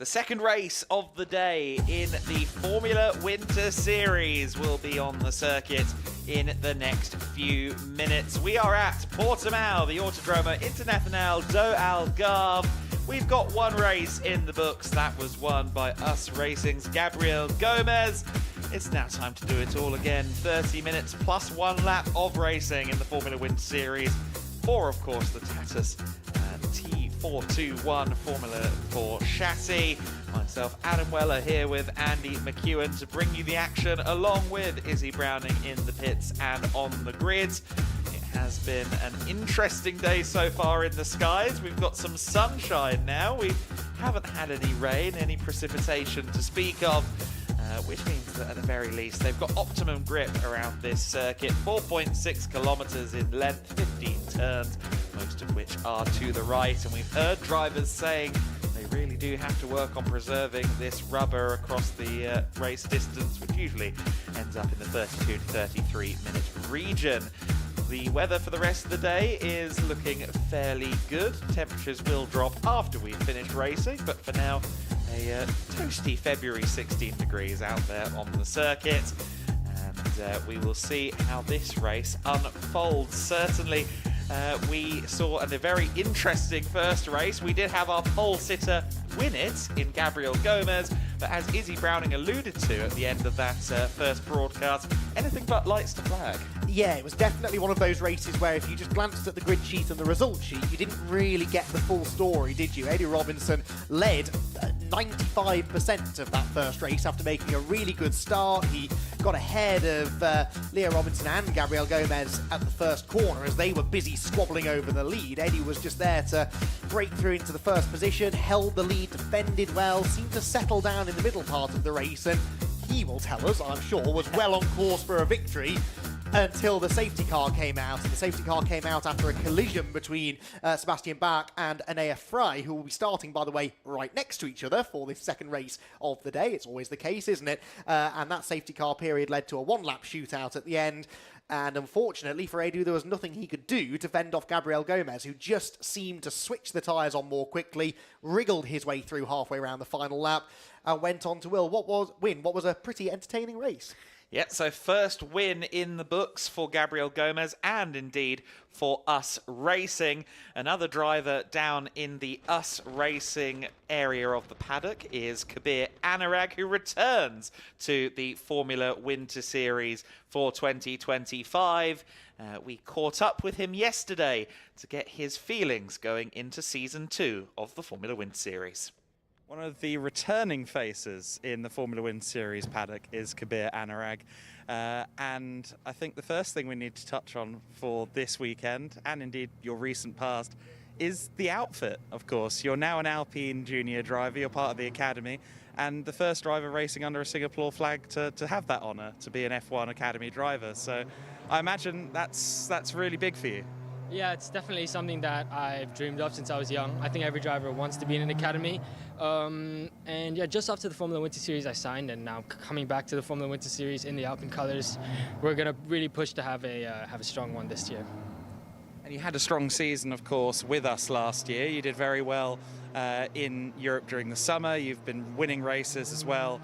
The second race of the day in the Formula Winter Series will be on the circuit in the next few minutes. We are at Portimão, the Autodromo Internacional do Algarve. We've got one race in the books. That was won by Us Racing's Gabriel Gomez. It's now time to do it all again. 30 minutes plus 1 lap of racing in the Formula Winter Series for, of course, the Tatuus T421 Formula 4 chassis. Myself, Adam Weller, here with Andy McEwen to bring you the action, along with Izzy Browning in the pits and on the grid. It has been an interesting day so far in the skies. We've got some sunshine now. We haven't had any rain, any precipitation to speak of, which means that at the very least they've got optimum grip around this circuit. 4.6 kilometers in length, 15 turns, most of which are to the right, and we've heard drivers saying they really do have to work on preserving this rubber across the race distance, which usually ends up in the 32 to 33 minute region. The weather for the rest of the day is looking fairly good. Temperatures will drop after we finish racing, but for now, a toasty February, 16 degrees out there on the circuit. And we will see how this race unfolds. Certainly, we saw a very interesting first race. We did have our pole sitter win it in Gabriel Gomez, but as Izzy Browning alluded to at the end of that first broadcast, anything but lights to flag. Yeah, it was definitely one of those races where if you just glanced at the grid sheet and the result sheet, you didn't really get the full story, did you? Eddie Robinson led 95% of that first race after making a really good start. He got ahead of Leo Robinson and Gabriel Gomez at the first corner as they were busy squabbling over the lead. Eddie was just there to break through into the first position, held the lead, defended well, seemed to settle down in the middle part of the race, and he will tell us, I'm sure, was well on course for a victory until the safety car came out. And the safety car came out after a collision between Sebastian Bach and Anea Frey, who will be starting, by the way, right next to each other for this second race of the day. It's always the case, isn't it? And that safety car period led to a one-lap shootout at the end. And unfortunately for Edu, there was nothing he could do to fend off Gabriel Gomez, who just seemed to switch the tyres on more quickly, wriggled his way through halfway around the final lap, and went on to win what was a pretty entertaining race. Yeah, so first win in the books for Gabriel Gomez and indeed for Us Racing. Another driver down in the Us Racing area of the paddock is Kabir Anurag, who returns to the Formula Winter Series for 2025. We caught up with him yesterday to get his feelings going into Season 2 of the Formula Winter Series. One of the returning faces in the Formula Winter Series paddock is Kabir Anurag. And I think the first thing we need to touch on for this weekend, and indeed your recent past, is the outfit, of course. You're now an Alpine junior driver, you're part of the academy, and the first driver racing under a Singapore flag to have that honour, to be an F1 academy driver. So I imagine that's really big for you. Yeah, it's definitely something that I've dreamed of since I was young. I think every driver wants to be in an academy. And yeah, just after the Formula Winter Series I signed, and now coming back to the Formula Winter Series in the Alpine colours, we're going to really push to have a strong one this year. And you had a strong season, of course, with us last year. You did very well in Europe during the summer. You've been winning races as well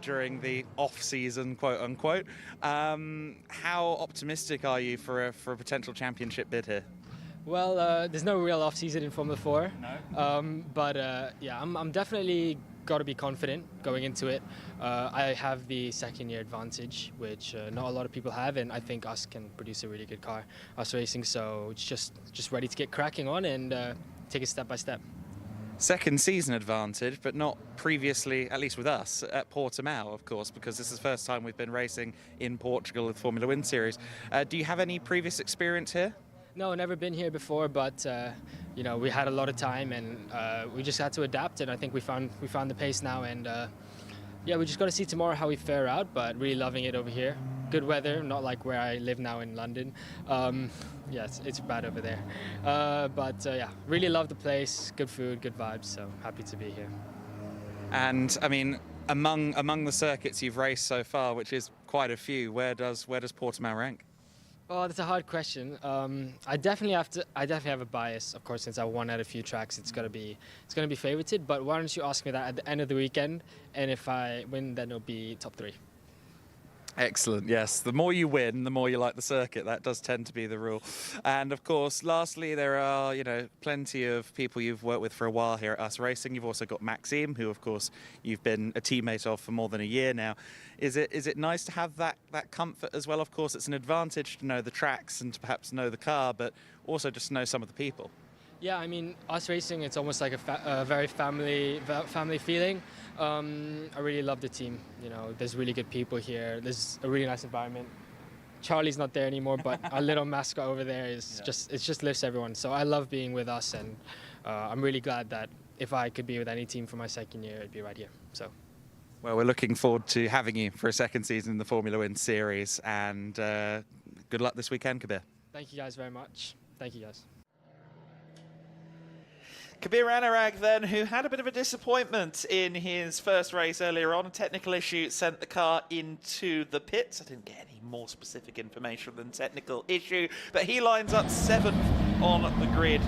during the off-season, quote-unquote. How optimistic are you for a potential championship bid here? Well, there's no real off-season in Formula 4. No. But yeah, I'm definitely got to be confident going into it. I have the second-year advantage, which not a lot of people have, and I think Us can produce a really good car, Us Racing. So it's just ready to get cracking on and take it step by step. Second season advantage, but not previously, at least with us, at Portimao, of course, because this is the first time we've been racing in Portugal with Formula Winter Series. Do you have any previous experience here? No, never been here before, but you know, we had a lot of time and we just had to adapt, and I think we found the pace now, and yeah, we just got to see tomorrow how we fare out, but really loving it over here. Good weather, not like where I live now in London. Yeah, it's bad over there. But yeah, really love the place, good food, good vibes, so happy to be here. And I mean, among the circuits you've raced so far, which is quite a few, where does Portimao rank? Oh, that's a hard question. I definitely have a bias, of course, since I won at a few tracks. It's gonna be favorited. But why don't you ask me that at the end of the weekend? And if I win, then it'll be top 3. Excellent, yes. The more you win, the more you like the circuit. That does tend to be the rule. And of course, lastly, there are, plenty of people you've worked with for a while here at Us Racing. You've also got Maxime, who of course you've been a teammate of for more than a year now. Is it nice to have that comfort as well? Of course, it's an advantage to know the tracks and to perhaps know the car, but also just know some of the people. Yeah, I mean, Us Racing, it's almost like a very family feeling. I really love the team. There's really good people here. There's a really nice environment. Charlie's not there anymore, but our little mascot over there is just lifts everyone. So I love being with us, and I'm really glad that if I could be with any team for my second year, it'd be right here. So. Well, we're looking forward to having you for a second season in the Formula One series, and good luck this weekend, Kabir. Thank you guys very much. Thank you guys. Kabir Anurag then, who had a bit of a disappointment in his first race earlier on. A technical issue sent the car into the pits. I didn't get any more specific information than technical issue, but he lines up 7th on the grid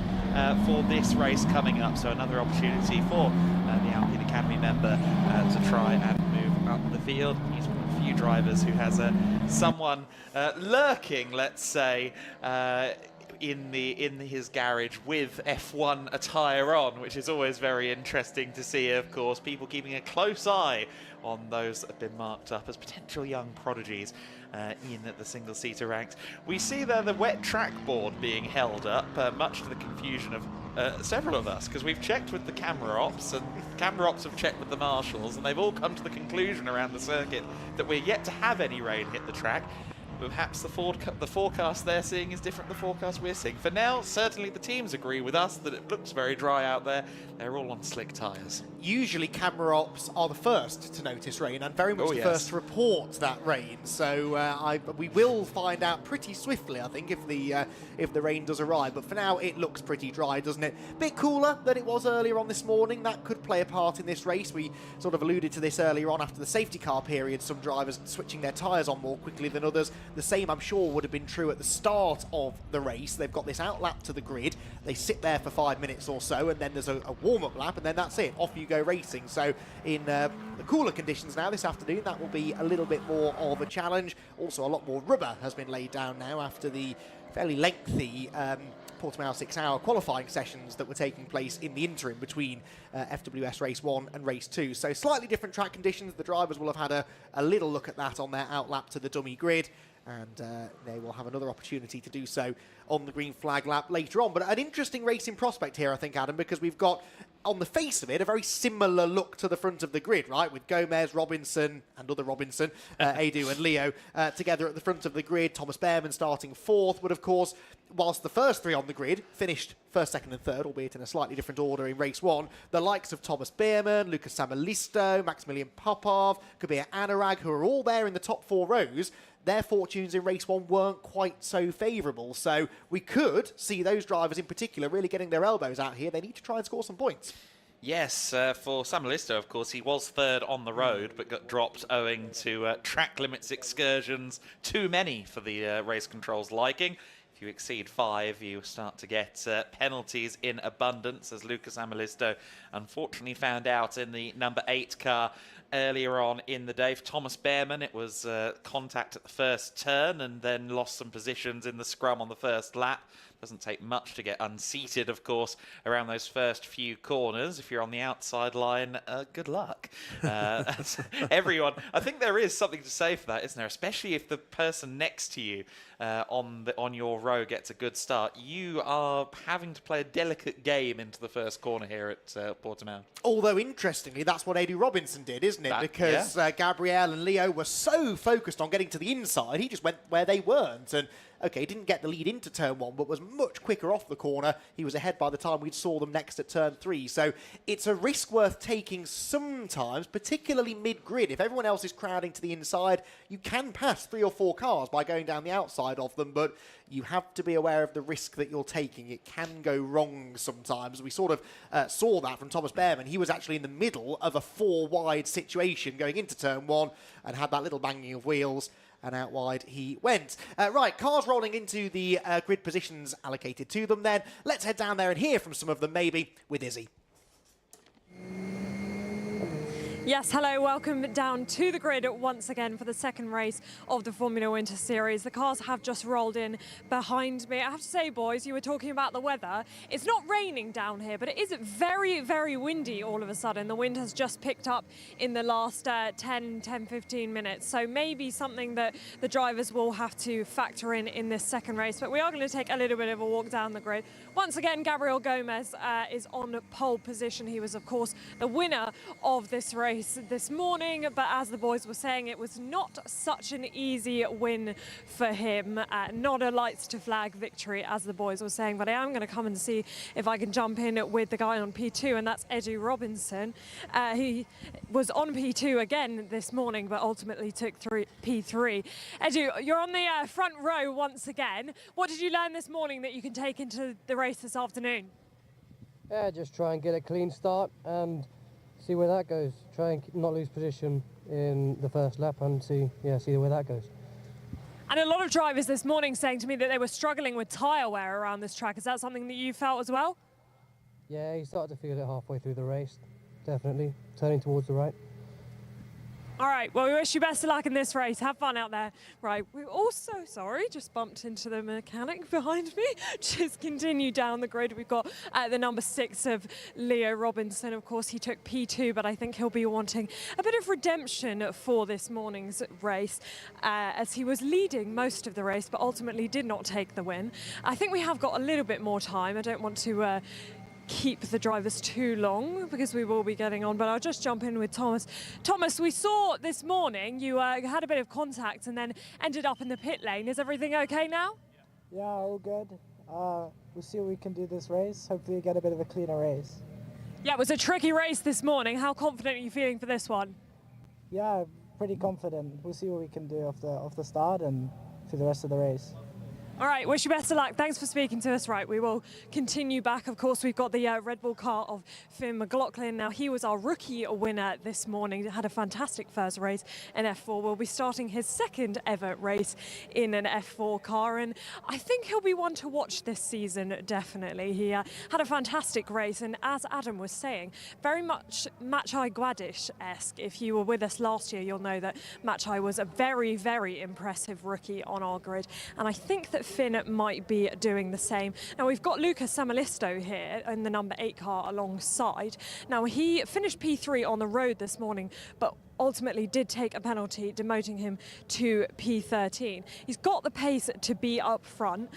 for this race coming up. So another opportunity for the Alpine Academy member to try and move up the field. He's one of the few drivers who has someone lurking, let's say, in his garage with F1 attire on, which is always very interesting to see. Of course, people keeping a close eye on those that have been marked up as potential young prodigies in the single-seater ranks. We see there the wet track board being held up, much to the confusion of several of us, because we've checked with the camera ops, and the camera ops have checked with the marshals, and they've all come to the conclusion around the circuit that we're yet to have any rain hit the track. Perhaps the forecast they're seeing is different to the forecast we're seeing. For now, certainly the teams agree with us that it looks very dry out there. They're all on slick tyres. Usually camera ops are the first to notice rain and very much the first to report that rain. So we will find out pretty swiftly, I think, if the rain does arrive. But for now, it looks pretty dry, doesn't it? Bit cooler than it was earlier on this morning. That could play a part in this race. We sort of alluded to this earlier on after the safety car period. Some drivers switching their tyres on more quickly than others. The same, I'm sure, would have been true at the start of the race. They've got this out lap to the grid. They sit there for 5 minutes or so, and then there's a warm-up lap, and then that's it. Off you go racing. So in the cooler conditions now this afternoon, that will be a little bit more of a challenge. Also, a lot more rubber has been laid down now after the fairly lengthy Portimão 6-hour qualifying sessions that were taking place in the interim between FWS Race 1 and Race 2. So slightly different track conditions. The drivers will have had a little look at that on their out lap to the dummy grid, and they will have another opportunity to do so on the green flag lap later on. But an interesting racing prospect here, I think, Adam, because we've got, on the face of it, a very similar look to the front of the grid, right? With Gomez, Robinson, and other Robinson, Edu and Leo together at the front of the grid. Thomas Behrman starting 4th. But of course, whilst the first 3 on the grid finished 1st, 2nd and 3rd, albeit in a slightly different order in race 1, the likes of Thomas Behrman, Lucas Samalisto, Maximilian Popov, Kabir Anurag, who are all there in the top 4 rows, their fortunes in race 1 weren't quite so favourable. So we could see those drivers in particular really getting their elbows out here. They need to try and score some points. Yes, for Samalisto, of course, he was 3rd on the road, but got dropped owing to track limits excursions. Too many for the race control's liking. If you exceed 5, you start to get penalties in abundance, as Lucas Amalisto unfortunately found out in the number 8 car earlier on in the day. For Thomas Behrman, it was contact at the first turn and then lost some positions in the scrum on the first lap. Doesn't take much to get unseated, of course, around those first few corners. If you're on the outside line, good luck. Everyone, I think there is something to say for that, isn't there? Especially if the person next to you on your row gets a good start. You are having to play a delicate game into the first corner here at Portimão. Although, interestingly, that's what Edu Robinson did, isn't it? Because Gabriel and Leo were so focused on getting to the inside, he just went where they weren't. And okay, didn't get the lead into turn 1, but was much quicker off the corner. He was ahead by the time we saw them next at turn 3. So it's a risk worth taking sometimes, particularly mid-grid. If everyone else is crowding to the inside, you can pass 3 or 4 cars by going down the outside of them, but you have to be aware of the risk that you're taking. It can go wrong sometimes. We sort of saw that from Thomas Behrman. He was actually in the middle of a 4-wide situation going into turn 1 and had that little banging of wheels. and out wide he went. Right, cars rolling into the grid positions allocated to them then. Let's head down there and hear from some of them, maybe with Izzy. Yes, hello, welcome down to the grid once again for the second race of the Formula Winter Series. The cars have just rolled in behind me. I have to say, boys, you were talking about the weather. It's not raining down here, but it is very, very windy all of a sudden. The wind has just picked up in the last 15 minutes. So maybe something that the drivers will have to factor in this second race. But we are going to take a little bit of a walk down the grid. Once again, Gabriel Gomez is on pole position. He was, of course, the winner of this race this morning, but as the boys were saying, it was not such an easy win for him. Not a lights to flag victory, as the boys were saying, but I am going to come and see if I can jump in with the guy on P2, and that's Eddie Robinson. He was on P2 again this morning, but ultimately took P3. Eddie, you're on the front row once again. What did you learn this morning that you can take into the race this afternoon? Yeah, just try and get a clean start and see where that goes. Try and not lose position in the first lap and see where that goes. And a lot of drivers this morning saying to me that they were struggling with tyre wear around this track. Is that something that you felt as well? Yeah, you started to feel it halfway through the race, definitely, turning towards the right. All right, well, we wish you best of luck in this race. Have fun out there. Right, we're also, sorry, just bumped into the mechanic behind me. Just continue down the grid. We've got the number 6 of Leo Robinson. Of course, he took P2, but I think he'll be wanting a bit of redemption for this morning's race, as he was leading most of the race, but ultimately did not take the win. I think we have got a little bit more time. I don't want to keep the drivers too long because we will be getting on, but I'll just jump in with Thomas. Thomas, we saw this morning you had a bit of contact and then ended up in the pit lane. Is everything okay now? Yeah, all good. We'll see what we can do this race. Hopefully get a bit of a cleaner race. Yeah, it was a tricky race this morning. How confident are you feeling for this one? Yeah, pretty confident. We'll see what we can do off the start and for the rest of the race. All right, wish you best of luck. Thanks for speaking to us. Right, we will continue back. Of course, we've got the Red Bull car of Finn McLaughlin. Now, he was our rookie winner this morning. Had a fantastic first race in F4. Will be starting his second ever race in an F4 car, and I think he'll be one to watch this season, definitely. He had a fantastic race, and as Adam was saying, very much Maciej Gładysz-esque. If you were with us last year, you'll know that Maciej was a very, very impressive rookie on our grid, and I think that Finn might be doing the same. Now, we've got Luca Samalisto here in the number 8 car alongside. Now, he finished P3 on the road this morning, but ultimately did take a penalty, demoting him to P13. He's got the pace to be up front.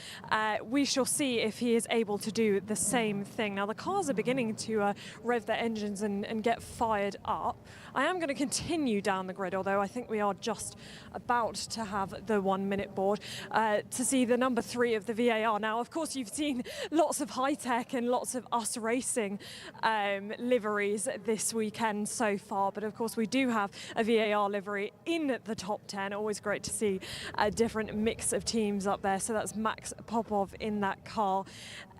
We shall see if he is able to do the same thing. Now, the cars are beginning to rev their engines and get fired up. I am going to continue down the grid, although I think we are just about to have the 1 minute board to see the number 3 of the VAR. Now, of course, you've seen lots of high-tech and lots of us racing liveries this weekend so far, but of course we do have a VAR livery in the top 10. Always great to see a different mix of teams up there. So that's Max Popov in that car.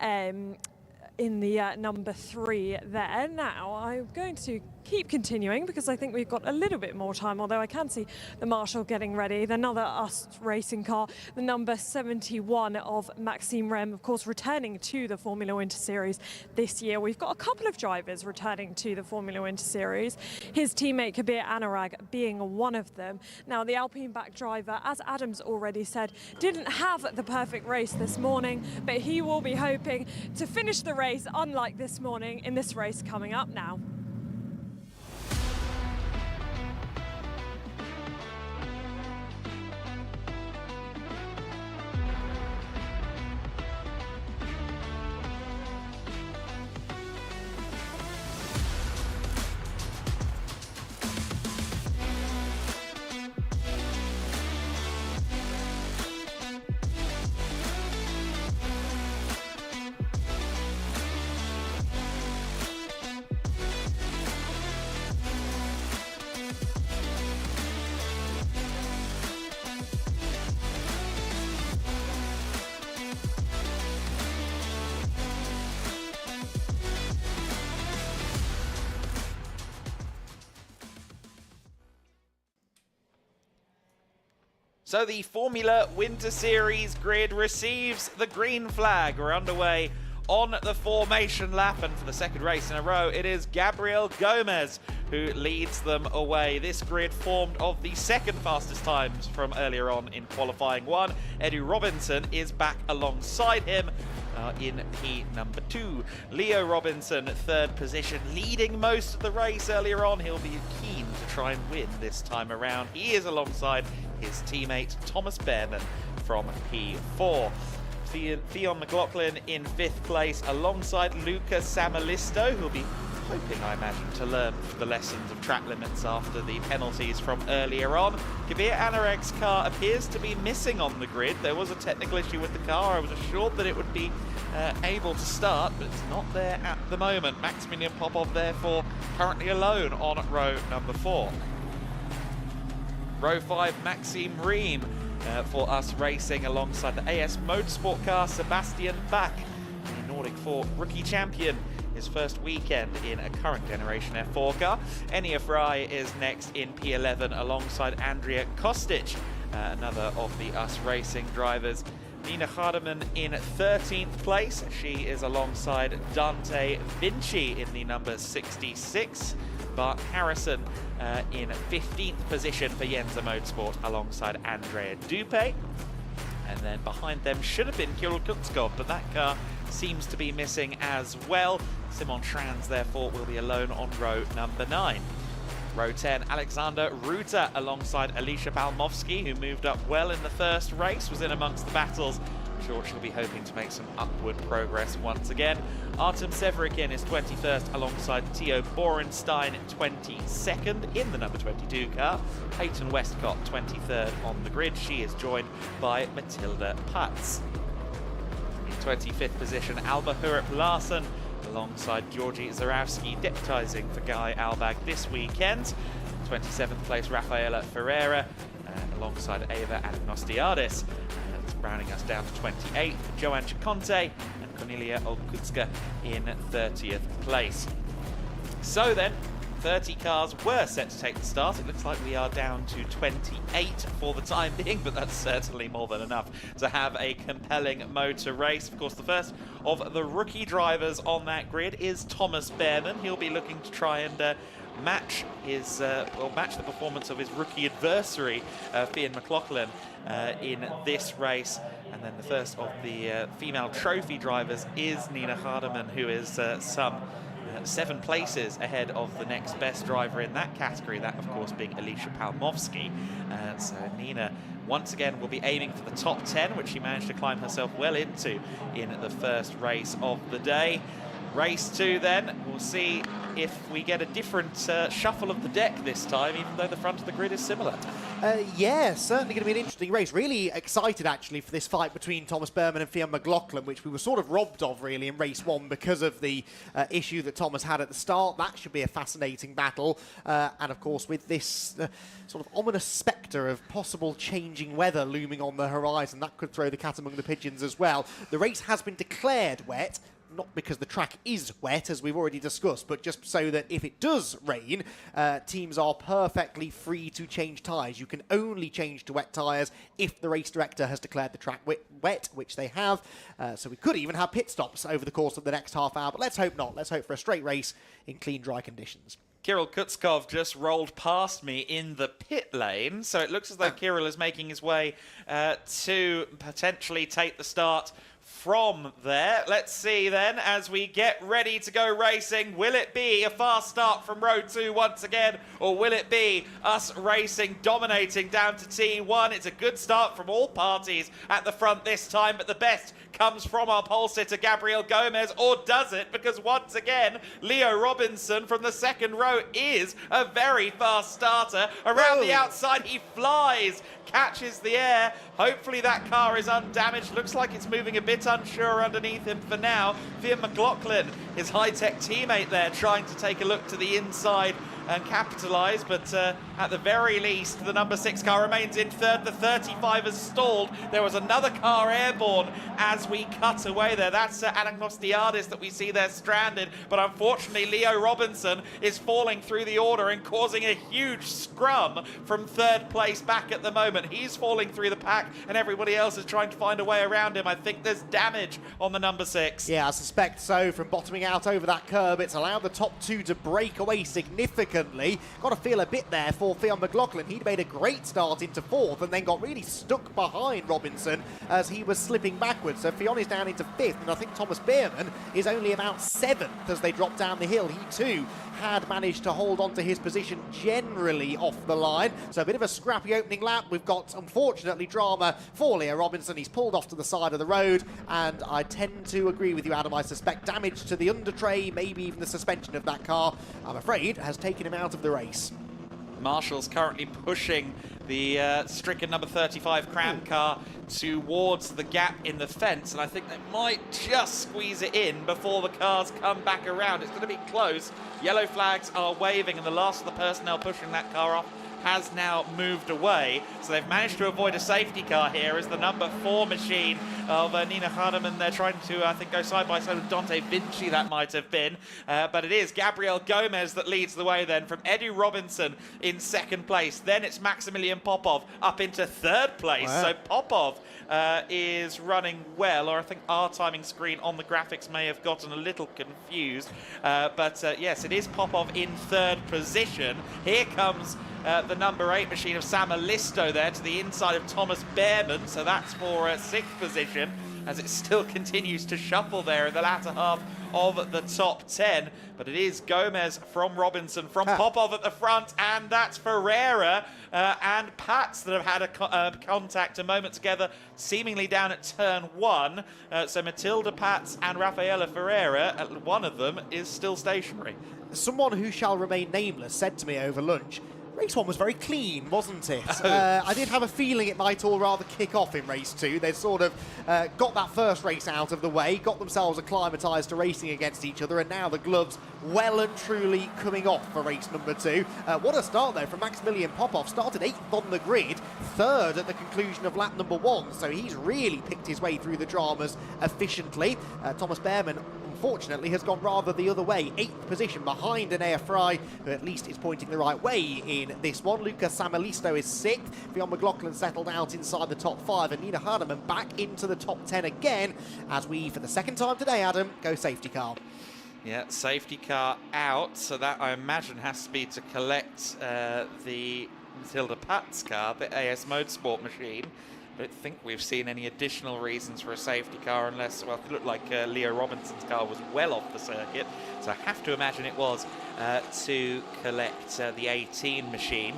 In the number 3 there. Now, I'm going to keep continuing because I think we've got a little bit more time, although I can see the Marshal getting ready. Another us racing car, the number 71 of Maxime Rem, of course, returning to the Formula Winter Series this year. We've got a couple of drivers returning to the Formula Winter Series, his teammate Kabir Anurag being one of them. Now, the Alpine back driver, as Adam's already said, didn't have the perfect race this morning, but he will be hoping to finish the race unlike this morning in this race coming up now. So the Formula Winter Series grid receives the green flag. We're underway on the formation lap, and for the second race in a row, it is Gabriel Gomez who leads them away. This grid formed of the second fastest times from earlier on in qualifying one. Eddie Robinson is back alongside him in P number 2. Leo Robinson, third position, leading most of the race earlier on. He'll be keen to try and win this time around. He is alongside his teammate Thomas Behrman from P4. Theon McLaughlin in 5th place alongside Luca Samalisto, who'll be hoping, I imagine, to learn the lessons of track limits after the penalties from earlier on. Kabir Anareg's car appears to be missing on the grid. There was a technical issue with the car. I was assured that it would be able to start, but it's not there at the moment. Maximilian Popov, therefore, currently alone on row number 4. Row 5, Maxime Ream. For us racing alongside the AS Motorsport car, Sebastian Bach, the Nordic 4 rookie champion, his first weekend in a current generation F4 car. Enia Fry is next in P11 alongside Andrea Kostic, another of the us racing drivers. Nina Hardeman in 13th place. She is alongside Dante Vinci in the number 66. Bart Harrison in 15th position for Yenza Motorsport alongside Andrea Dupe. And then behind them should have been Kirill Kutskov, but that car seems to be missing as well. Simon Trans, therefore, will be alone on row number 9. Row 10, Alexander Ruta alongside Alicia Balmovsky, who moved up well in the first race, was in amongst the battles. I'm sure she'll be hoping to make some upward progress once again. Artem Severikin is 21st alongside Theo Borenstein 22nd in the number 22 car. Peyton Westcott 23rd on the grid. She is joined by Matilda Putz. In 25th position, Alba Hurup Larsen alongside Georgi Zarowski, deputising for Guy Albag this weekend. 27th place, Rafaela Ferreira alongside Ava Agnostiadis. That's rounding us down to 28th, Joanne Chiconte and Cornelia Olkutska in 30th place. So then, 30 cars were set to take the start. It looks like we are down to 28 for the time being, but that's certainly more than enough to have a compelling motor race. Of course, the first of the rookie drivers on that grid is Thomas Behrman. He'll be looking to try and match the performance of his rookie adversary, Fionn McLaughlin, in this race. And then the first of the female trophy drivers is Nina Hardeman, who is some 7 places ahead of the next best driver in that category, that of course being Alicia Palmovsky. So Nina once again will be aiming for the top 10, which she managed to climb herself well into in the first race of the day. Race 2 then, we'll see if we get a different shuffle of the deck this time, even though the front of the grid is similar. Yeah, certainly going to be an interesting race. Really excited, actually, for this fight between Thomas Behrman and Fionn McLaughlin, which we were sort of robbed of, really, in race 1 because of the issue that Thomas had at the start. That should be a fascinating battle. And, of course, with this sort of ominous spectre of possible changing weather looming on the horizon, that could throw the cat among the pigeons as well. The race has been declared wet, not because the track is wet, as we've already discussed, but just so that if it does rain, teams are perfectly free to change tyres. You can only change to wet tyres if the race director has declared the track wet, which they have. So we could even have pit stops over the course of the next half hour, but let's hope not. Let's hope for a straight race in clean, dry conditions. Kirill Kutskov just rolled past me in the pit lane, so it looks as though Kirill is making his way to potentially take the start from there. Let's see then, as we get ready to go racing, will it be a fast start from row 2 once again, or will it be us racing, dominating down to T1? It's a good start from all parties at the front this time, but the best comes from our pole sitter Gabriel Gomez, or does it? Because once again, Leo Robinson from the second row is a very fast starter. Around the outside, he flies, catches the air. Hopefully that car is undamaged. Looks like it's moving a bit unsure underneath him for now. Fionn McLaughlin, his high-tech teammate there, trying to take a look to the inside and capitalise, but at the very least, the number 6 car remains in third. The 35 has stalled. There was another car airborne as we cut away there. That's Anagnostiadis that we see there stranded, but unfortunately, Leo Robinson is falling through the order and causing a huge scrum from third place back at the moment. He's falling through the pack, and everybody else is trying to find a way around him. I think there's damage on the number 6. Yeah, I suspect so. From bottoming out over that curb, it's allowed the top 2 to break away significantly. Got to feel a bit there for Fionn McLaughlin. He'd made a great start into 4th and then got really stuck behind Robinson as he was slipping backwards. So Fionn is down into 5th, and I think Thomas Beerman is only about 7th as they drop down the hill. He too had managed to hold on to his position generally off the line. So a bit of a scrappy opening lap. We've got, unfortunately, drama for Leo Robinson. He's pulled off to the side of the road, and I tend to agree with you, Adam. I suspect damage to the under tray, maybe even the suspension of that car, I'm afraid, has taken him out of the race. Marshall's currently pushing the stricken number 35 Cram car towards the gap in the fence, and I think they might just squeeze it in before the cars come back around. It's going to be close. Yellow flags are waving, and the last of the personnel pushing that car off has now moved away. So they've managed to avoid a safety car here as the number 4 machine of Nina Hardeman. They're trying to, I think, go side by side with Dante Vinci, that might have been. But it is Gabriel Gomez that leads the way then from Edu Robinson in 2nd place. Then it's Maximilian Popov up into 3rd place. Wow. So Popov is running well, or I think our timing screen on the graphics may have gotten a little confused. But yes, it is Popov in 3rd position. Here comes the number 8 machine of Sam Alisto there to the inside of Thomas Beerman, so that's for 6th position as it still continues to shuffle there in the latter half of the top 10. But it is Gomez from Robinson, from Popov at the front, and that's Ferreira and Pats that have had a contact a moment together, seemingly down at turn 1. So Matilda Pats and Rafaela Ferreira, one of them is still stationary. Someone who shall remain nameless said to me over lunch, race 1 was very clean, wasn't it? I did have a feeling it might all rather kick off in race 2. They sort of got that first race out of the way, got themselves acclimatised to racing against each other, and now the gloves well and truly coming off for race number 2. What a start, though, from Maximilian Popov. Started 8th on the grid, 3rd at the conclusion of lap number 1, so he's really picked his way through the dramas efficiently. Thomas Beerman, unfortunately, has gone rather the other way. 8th position behind Anea Fry, who at least is pointing the right way in this one. Lucas Samalisto is 6th. Fionn McLaughlin settled out inside the top 5, and Nina Hardeman back into the top 10 again as we, for the 2nd time today, Adam, go safety car. Yeah, safety car out, so that I imagine has to be to collect the Matilda Pats car, the AS Motorsport machine. I don't think we've seen any additional reasons for a safety car unless, well, it looked like Leo Robinson's car was well off the circuit, so I have to imagine it was to collect the 18 machine.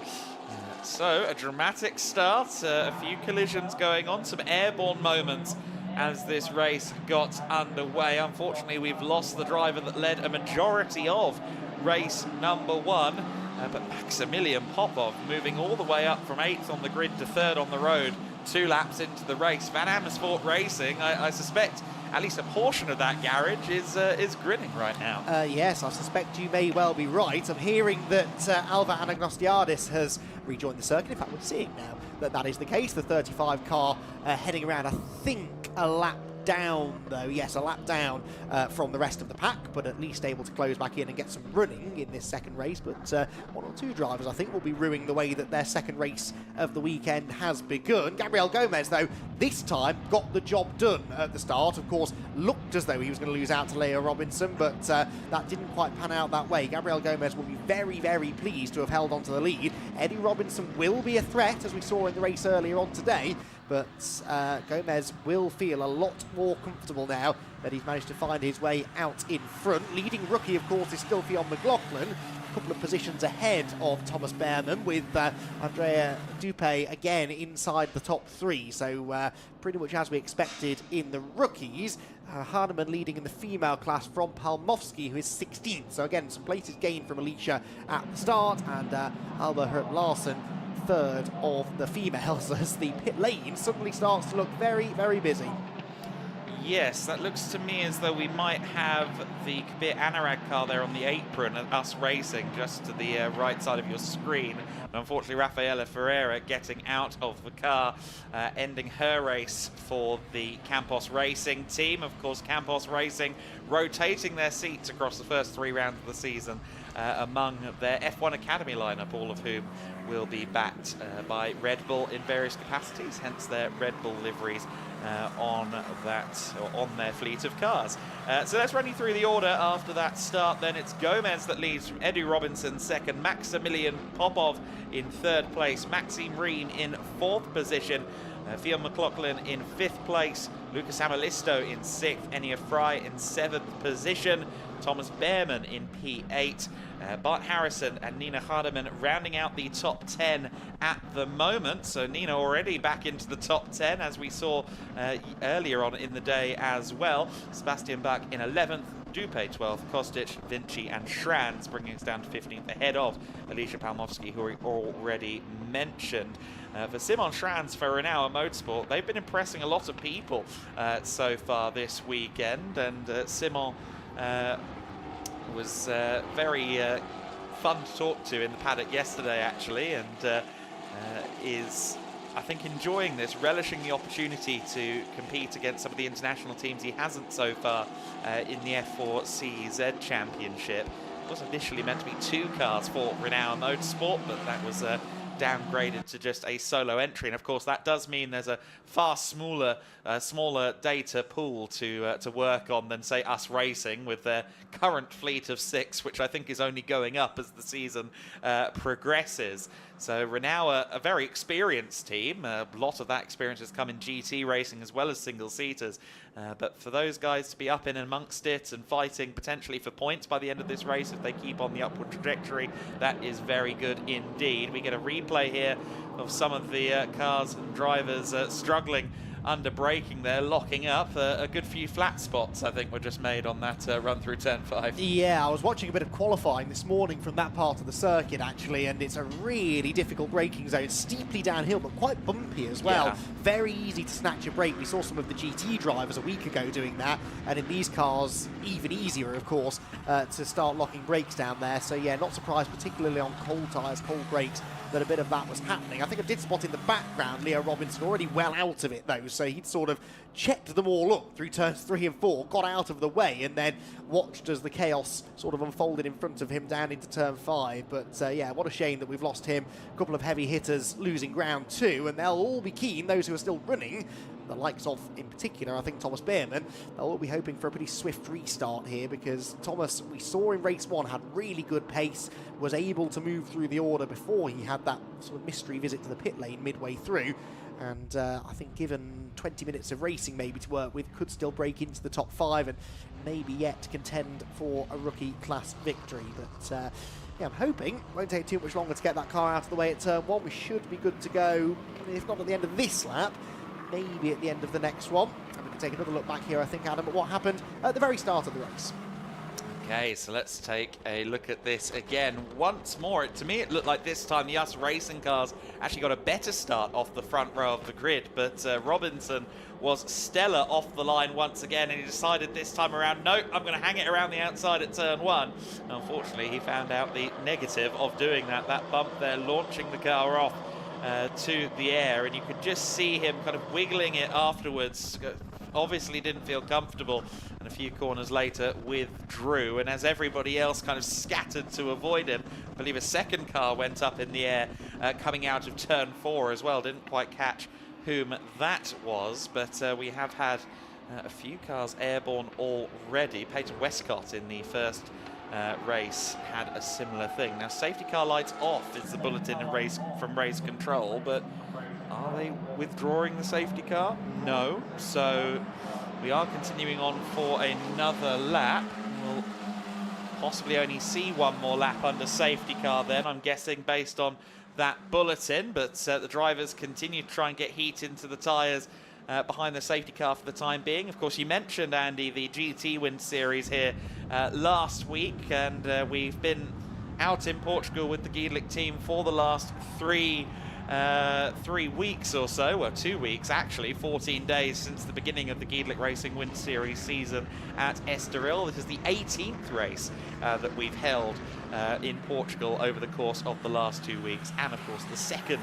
So a dramatic start, a few collisions going on, some airborne moments as this race got underway. Unfortunately, we've lost the driver that led a majority of race number 1, but Maximilian Popov moving all the way up from 8th on the grid to 3rd on the road, 2 laps into the race. Van Amersfoort Racing, I suspect at least a portion of that garage is grinning right now. Yes, I suspect you may well be right. I'm hearing that Alva Anagnostiadis has rejoined the circuit. In fact, we're seeing now that that is the case. The 35 car heading around, I think, a lap down, though. Yes, a lap down from the rest of the pack, but at least able to close back in and get some running in this second race. But 1 or 2 drivers, I think, will be ruining the way that their second race of the weekend has begun. Gabriel Gomez, though, this time got the job done at the start. Of course, looked as though he was going to lose out to Leo Robinson, but that didn't quite pan out that way. Gabriel Gomez will be very, very pleased to have held on to the lead. Eddie Robinson will be a threat, as we saw in the race earlier on today, but Gomez will feel a lot more comfortable now that he's managed to find his way out in front. Leading rookie, of course, is still Fionn McLaughlin, a couple of positions ahead of Thomas Beerman, with Andrea Dupé again inside the top 3, so pretty much as we expected in the rookies. Hardeman leading in the female class from Palmovsky, who is 16th, so again, some places gained from Alicia at the start, and Alba Hurt Larsen 3rd of the females as the pit lane suddenly starts to look very, very busy. Yes, that looks to me as though we might have the Kabir Anurag car there on the apron and us racing just to the right side of your screen. But unfortunately, Rafaela Ferreira getting out of the car, ending her race for the Campos Racing team. Of course, Campos Racing rotating their seats across the first 3 rounds of the season among their F1 Academy lineup, all of whom will be backed by Red Bull in various capacities, hence their Red Bull liveries on their fleet of cars. So let's run you through the order after that start. Then it's Gomez that leads, Eddie Robinson second, Maximilian Popov in 3rd place, Maxime Reen in 4th position, Fion McLaughlin in 5th place, Lucas Amalisto in 6th, Enia Fry in 7th position, Thomas Behrman in P8, Bart Harrison and Nina Hardeman rounding out the top 10 at the moment. So Nina already back into the top 10, as we saw earlier on in the day as well. Sebastian Bach in 11th, Dupe 12th, Kostic, Vinci and Schranz bringing us down to 15th ahead of Alicia Palmovsky, who we already mentioned. For Simon Schranz for Renault Motorsport, they've been impressing a lot of people so far this weekend, and Simon was very fun to talk to in the paddock yesterday, actually, and is, I think, enjoying this, relishing the opportunity to compete against some of the international teams he hasn't so far in the F4 CZ Championship. It was initially meant to be 2 cars for Renault Motorsport, but that was downgraded to just a solo entry, and of course that does mean there's a far smaller data pool to work on than, say, us racing with their current fleet of 6, which I think is only going up as the season progresses. So Renault, a very experienced team. A lot of that experience has come in GT racing as well as single-seaters. But for those guys to be up in amongst it and fighting potentially for points by the end of this race, if they keep on the upward trajectory, that is very good indeed. We get a replay here of some of the cars and drivers struggling under braking there, locking up. A good few flat spots, I think, were just made on that run through turn 5. Yeah, I was watching a bit of qualifying this morning from that part of the circuit, actually, and it's a really difficult braking zone. Steeply downhill, but quite bumpy as well. Yeah. Very easy to snatch a brake. We saw some of the GT drivers a week ago doing that, and in these cars, even easier, of course, to start locking brakes down there. So yeah, not surprised, particularly on cold tyres, cold brakes, that a bit of that was happening. I think I did spot in the background Leo Robinson already well out of it, though, so he'd sort of checked them all up through turns 3 and 4, got out of the way, and then watched as the chaos sort of unfolded in front of him down into turn 5. But yeah, what a shame that we've lost him. A couple of heavy hitters losing ground too, and they'll all be keen, those who are still running, the likes of, in particular, I think Thomas Behrman, they'll all be hoping for a pretty swift restart here, because Thomas, we saw in race 1, had really good pace, was able to move through the order before he had that sort of mystery visit to the pit lane midway through. And I think given 20 minutes of racing maybe to work with, could still break into the top 5 and maybe yet contend for a rookie class victory. But yeah, I'm hoping it won't take too much longer to get that car out of the way at turn 1. We should be good to go, if not at the end of this lap, maybe at the end of the next one. And we can take another look back here, I think, Adam, at what happened at the very start of the race. Okay, so let's take a look at this again once more. To me, it looked like this time the US racing cars actually got a better start off the front row of the grid, but Robinson was stellar off the line once again, and he decided this time around, no, I'm going to hang it around the outside at turn 1. Unfortunately, he found out the negative of doing that. That bump there, launching the car off to the air, and you could just see him kind of wiggling it afterwards. Obviously didn't feel comfortable, and a few corners later withdrew, and as everybody else kind of scattered to avoid him, I believe a second car went up in the air coming out of turn 4 as well. Didn't quite catch whom that was, but we have had a few cars airborne already. Peyton Westcott in the first race had a similar thing. Now, safety car lights off is the bulletin in from race control, but are they withdrawing the safety car? No. So we are continuing on for another lap. We'll possibly only see one more lap under safety car then, I'm guessing, based on that bulletin. But the drivers continue to try and get heat into the tyres behind the safety car for the time being. Of course, you mentioned, Andy, the GT Win Series here last week, and we've been out in Portugal with the Giedlich team for the last 3 3 weeks or so, well 2 weeks actually, 14 days since the beginning of the Giedlick Racing Wind Series season at Estoril. This is the 18th race that we've held in Portugal over the course of the last 2 weeks, and of course the second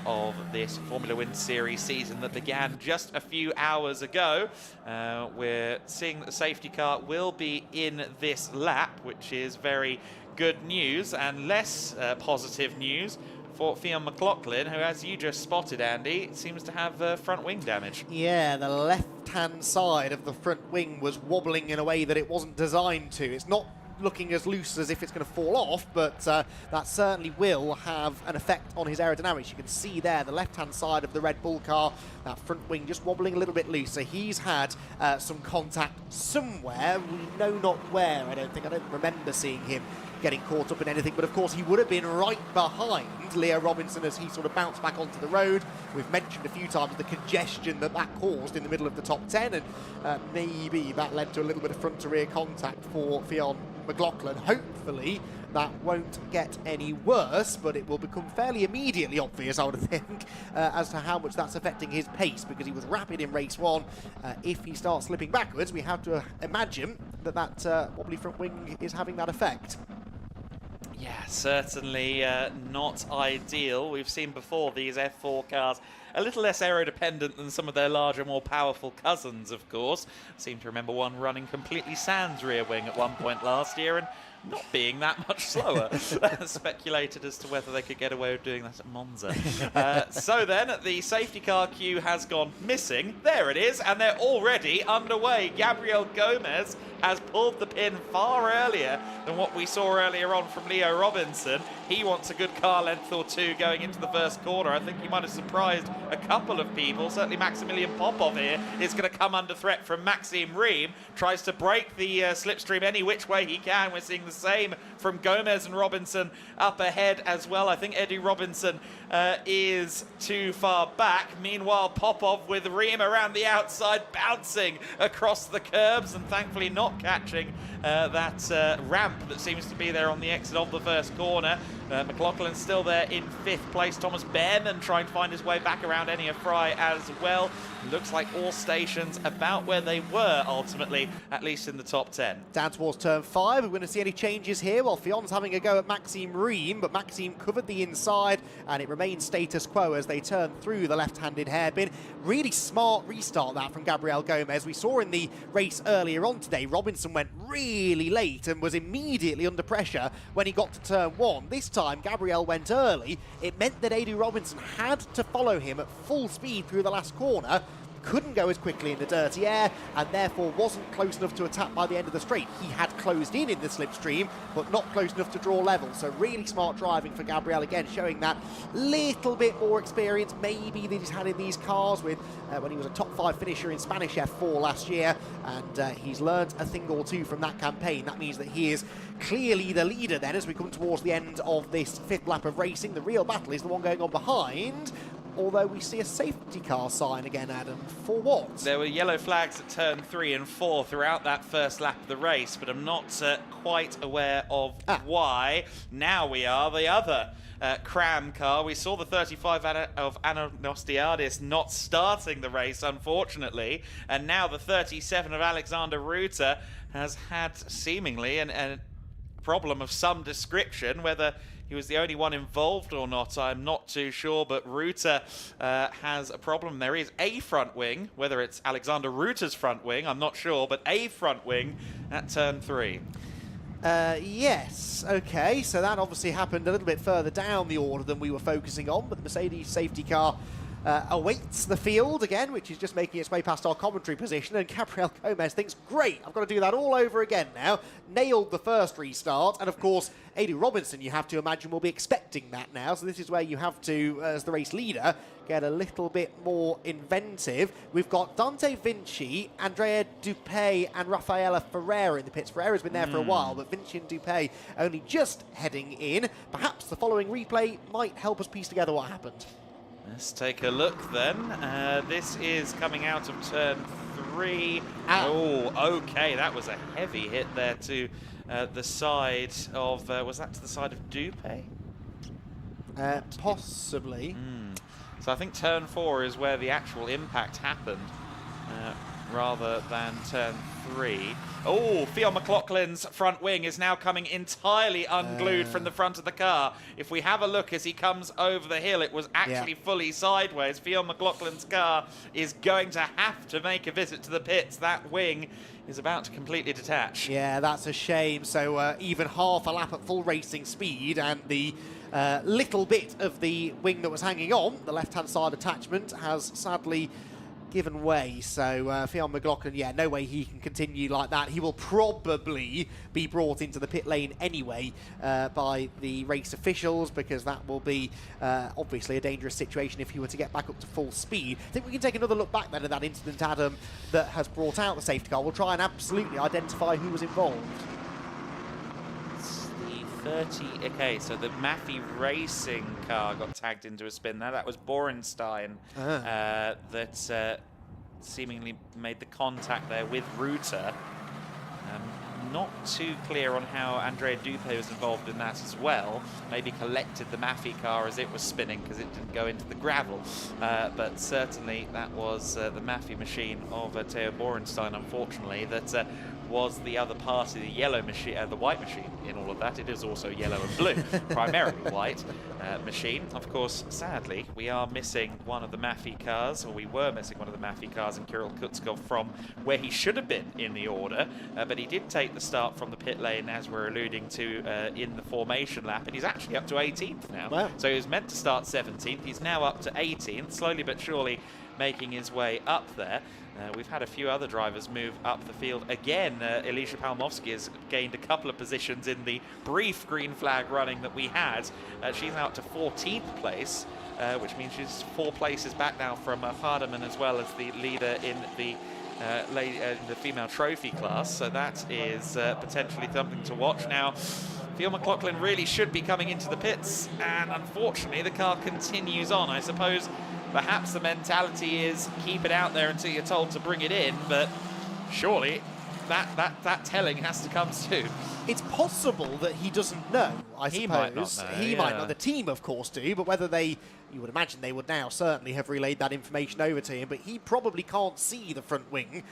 of this Formula Wind Series season that began just a few hours ago. We're seeing that the safety car will be in this lap, which is very good news, and less positive news for Fionn McLaughlin, who, as you just spotted, Andy, seems to have front wing damage. Yeah, the left-hand side of the front wing was wobbling in a way that it wasn't designed to. It's not looking as loose as if it's going to fall off, but that certainly will have an effect on his aerodynamics. You can see there the left-hand side of the Red Bull car, that front wing just wobbling a little bit loose. So he's had some contact somewhere. We know not where, I don't remember seeing him getting caught up in anything, but of course he would have been right behind Leo Robinson as he sort of bounced back onto the road. We've mentioned a few times the congestion that caused in the middle of the top 10, and maybe that led to a little bit of front-to-rear contact for Fionn McLaughlin. Hopefully that won't get any worse, but it will become fairly immediately obvious, I would think, as to how much that's affecting his pace, because he was rapid in race 1. If he starts slipping backwards, we have to imagine that wobbly front wing is having that effect. Yeah, certainly not ideal. We've seen before these F4 cars a little less aero-dependent than some of their larger, more powerful cousins, of course. I seem to remember one running completely sans rear wing at one point last year and not being that much slower. Speculated as to whether they could get away with doing that at Monza. So then, the safety car queue has gone missing. There it is, and they're already underway. Gabriel Gomez has pulled the pin far earlier than what we saw earlier on from Leo Robinson. He wants a good car length or two going into the first corner. I think he might have surprised a couple of people. Certainly Maximilian Popov here is going to come under threat from Maxime Riem. Tries to break the slipstream any which way he can. We're seeing the same from Gomez and Robinson up ahead as well. I think Eddie Robinson is too far back. Meanwhile, Popov with Riem around the outside, bouncing across the curbs and thankfully not catching that ramp that seems to be there on the exit of the first corner. McLaughlin still there in 5th place. Thomas Behrman trying to find his way back around Enya Fry as well. Looks like all stations about where they were ultimately, at least in the top 10. Down towards turn 5, we're going to see any changes here. Well, Fionn's having a go at Maxime Riem, but Maxime covered the inside and it remains status quo as they turn through the left-handed hairpin. Really smart restart that from Gabriel Gomez. We saw in the race earlier on today, Robinson went really late and was immediately under pressure when he got to turn 1. This time, Gabriel went early. It meant that Eddie Robinson had to follow him at full speed through the last corner. Couldn't go as quickly in the dirty air and therefore wasn't close enough to attack by the end of the straight. He had closed in the slipstream, but not close enough to draw level. So really smart driving for Gabriel again, showing that little bit more experience maybe that he's had in these cars with when he was a top 5 finisher in Spanish F4 last year, and he's learned a thing or two from that campaign. That means that he is clearly the leader then as we come towards the end of this 5th lap of racing. The real battle is the one going on behind, although we see a safety car sign again, Adam. For what? There were yellow flags at turn 3 and 4 throughout that first lap of the race, but I'm not quite aware of why. Now we are. The other Cram car. We saw the 35 of Ananostiadis not starting the race, unfortunately, and now the 37 of Alexander Ruta has had seemingly a problem of some description. Whether he was the only one involved or not, I'm not too sure, but Ruta has a problem. There is a front wing, whether it's Alexander Ruta's front wing, I'm not sure, but a front wing at turn 3. Yes, okay, so that obviously happened a little bit further down the order than we were focusing on, but the Mercedes safety car awaits the field again, which is just making its way past our commentary position, and Gabriel Gomez thinks, great, I've got to do that all over again now. Nailed the first restart, and of course, Eddie Robinson, you have to imagine, will be expecting that now, so this is where you have to, as the race leader, get a little bit more inventive. We've got Dante Vinci, Andrea Dupé, and Rafaela Ferreira in the pits. Ferreira's been there for a while, but Vinci and Dupé only just heading in. Perhaps the following replay might help us piece together what happened. Let's take a look then. This is coming out of turn 3. Oh, okay, that was a heavy hit there to the side of, was that to the side of Dupé? Possibly. So I think turn 4 is where the actual impact happened, rather than turn 3. Oh, Theo McLaughlin's front wing is now coming entirely unglued from the front of the car. If we have a look as he comes over the hill, it was actually fully sideways. Theo McLaughlin's car is going to have to make a visit to the pits. That wing is about to completely detach. Yeah, that's a shame. So even half a lap at full racing speed, and the little bit of the wing that was hanging on, the left-hand side attachment, has sadly given way. So Theo McLaughlin, yeah, no way he can continue like that. He will probably be brought into the pit lane anyway by the race officials, because that will be obviously a dangerous situation if he were to get back up to full speed. I think we can take another look back then at that incident, Adam, that has brought out the safety car. We'll try and absolutely identify who was involved. Okay, so the Maffei Racing car got tagged into a spin there. That was Borenstein that seemingly made the contact there with Ruta. Not too clear on how Andrea Dupe was involved in that as well. Maybe collected the Maffei car as it was spinning because it didn't go into the gravel. But certainly that was the Maffei machine of Theo Borenstein, unfortunately, that was the other party, the yellow machine, the white machine in all of that. It is also yellow and blue, primarily white machine. Of course, sadly, we are missing one of the Maffei cars, or we were missing one of the Maffei cars in Kirill Kutskov from where he should have been in the order, but he did take the start from the pit lane, as we're alluding to in the formation lap, and he's actually up to 18th now. Wow. So he was meant to start 17th, he's now up to 18th, slowly but surely making his way up there. We've had a few other drivers move up the field. Again, Elisha Palmovsky has gained a couple of positions in the brief green flag running that we had. She's now up to 14th place, which means she's 4 places back now from Hardeman, as well as the leader in the female trophy class. So that is potentially something to watch. Now, Theo McLaughlin really should be coming into the pits, and unfortunately the car continues on. I suppose perhaps the mentality is keep it out there until you're told to bring it in, but surely that telling has to come soon. It's possible that he doesn't know, I suppose. He might not know, He might not. The team, of course, do, but whether they, you would imagine they would now certainly have relayed that information over to him, but he probably can't see the front wing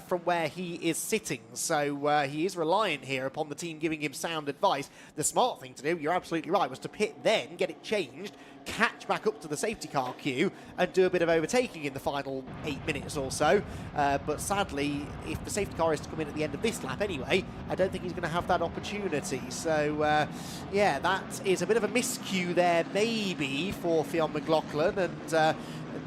from where he is sitting, so he is reliant here upon the team giving him sound advice. The smart thing to do, you're absolutely right, was to pit then, get it changed, catch back up to the safety car queue and do a bit of overtaking in the final 8 minutes or so. But sadly, if the safety car is to come in at the end of this lap anyway, I don't think he's going to have that opportunity. So, yeah, that is a bit of a miscue there maybe for Theo McLaughlin, and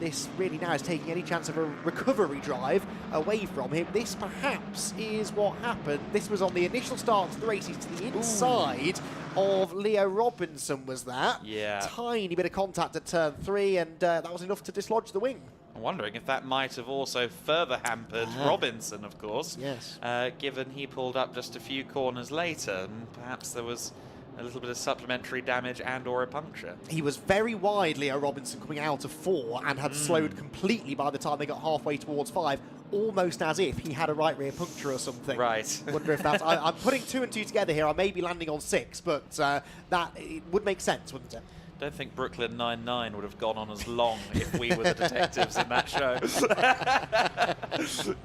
this really now is taking any chance of a recovery drive away from him. This perhaps is what happened. This was on the initial start of the races to the inside of Leo Robinson, was that? Yeah. Tiny bit of contact at turn 3, and that was enough to dislodge the wing. I'm wondering if that might have also further hampered Robinson, of course. Yes. Given he pulled up just a few corners later, and perhaps there was a little bit of supplementary damage and or a puncture. He was very wide, Leo Robinson, coming out of 4, and had slowed completely by the time they got halfway towards 5, almost as if he had a right rear puncture or something. Right. Wonder if that's... I'm putting 2 and 2 together here. I may be landing on 6, but that it would make sense, wouldn't it? Don't think Brooklyn Nine-Nine would have gone on as long if we were the detectives in that show.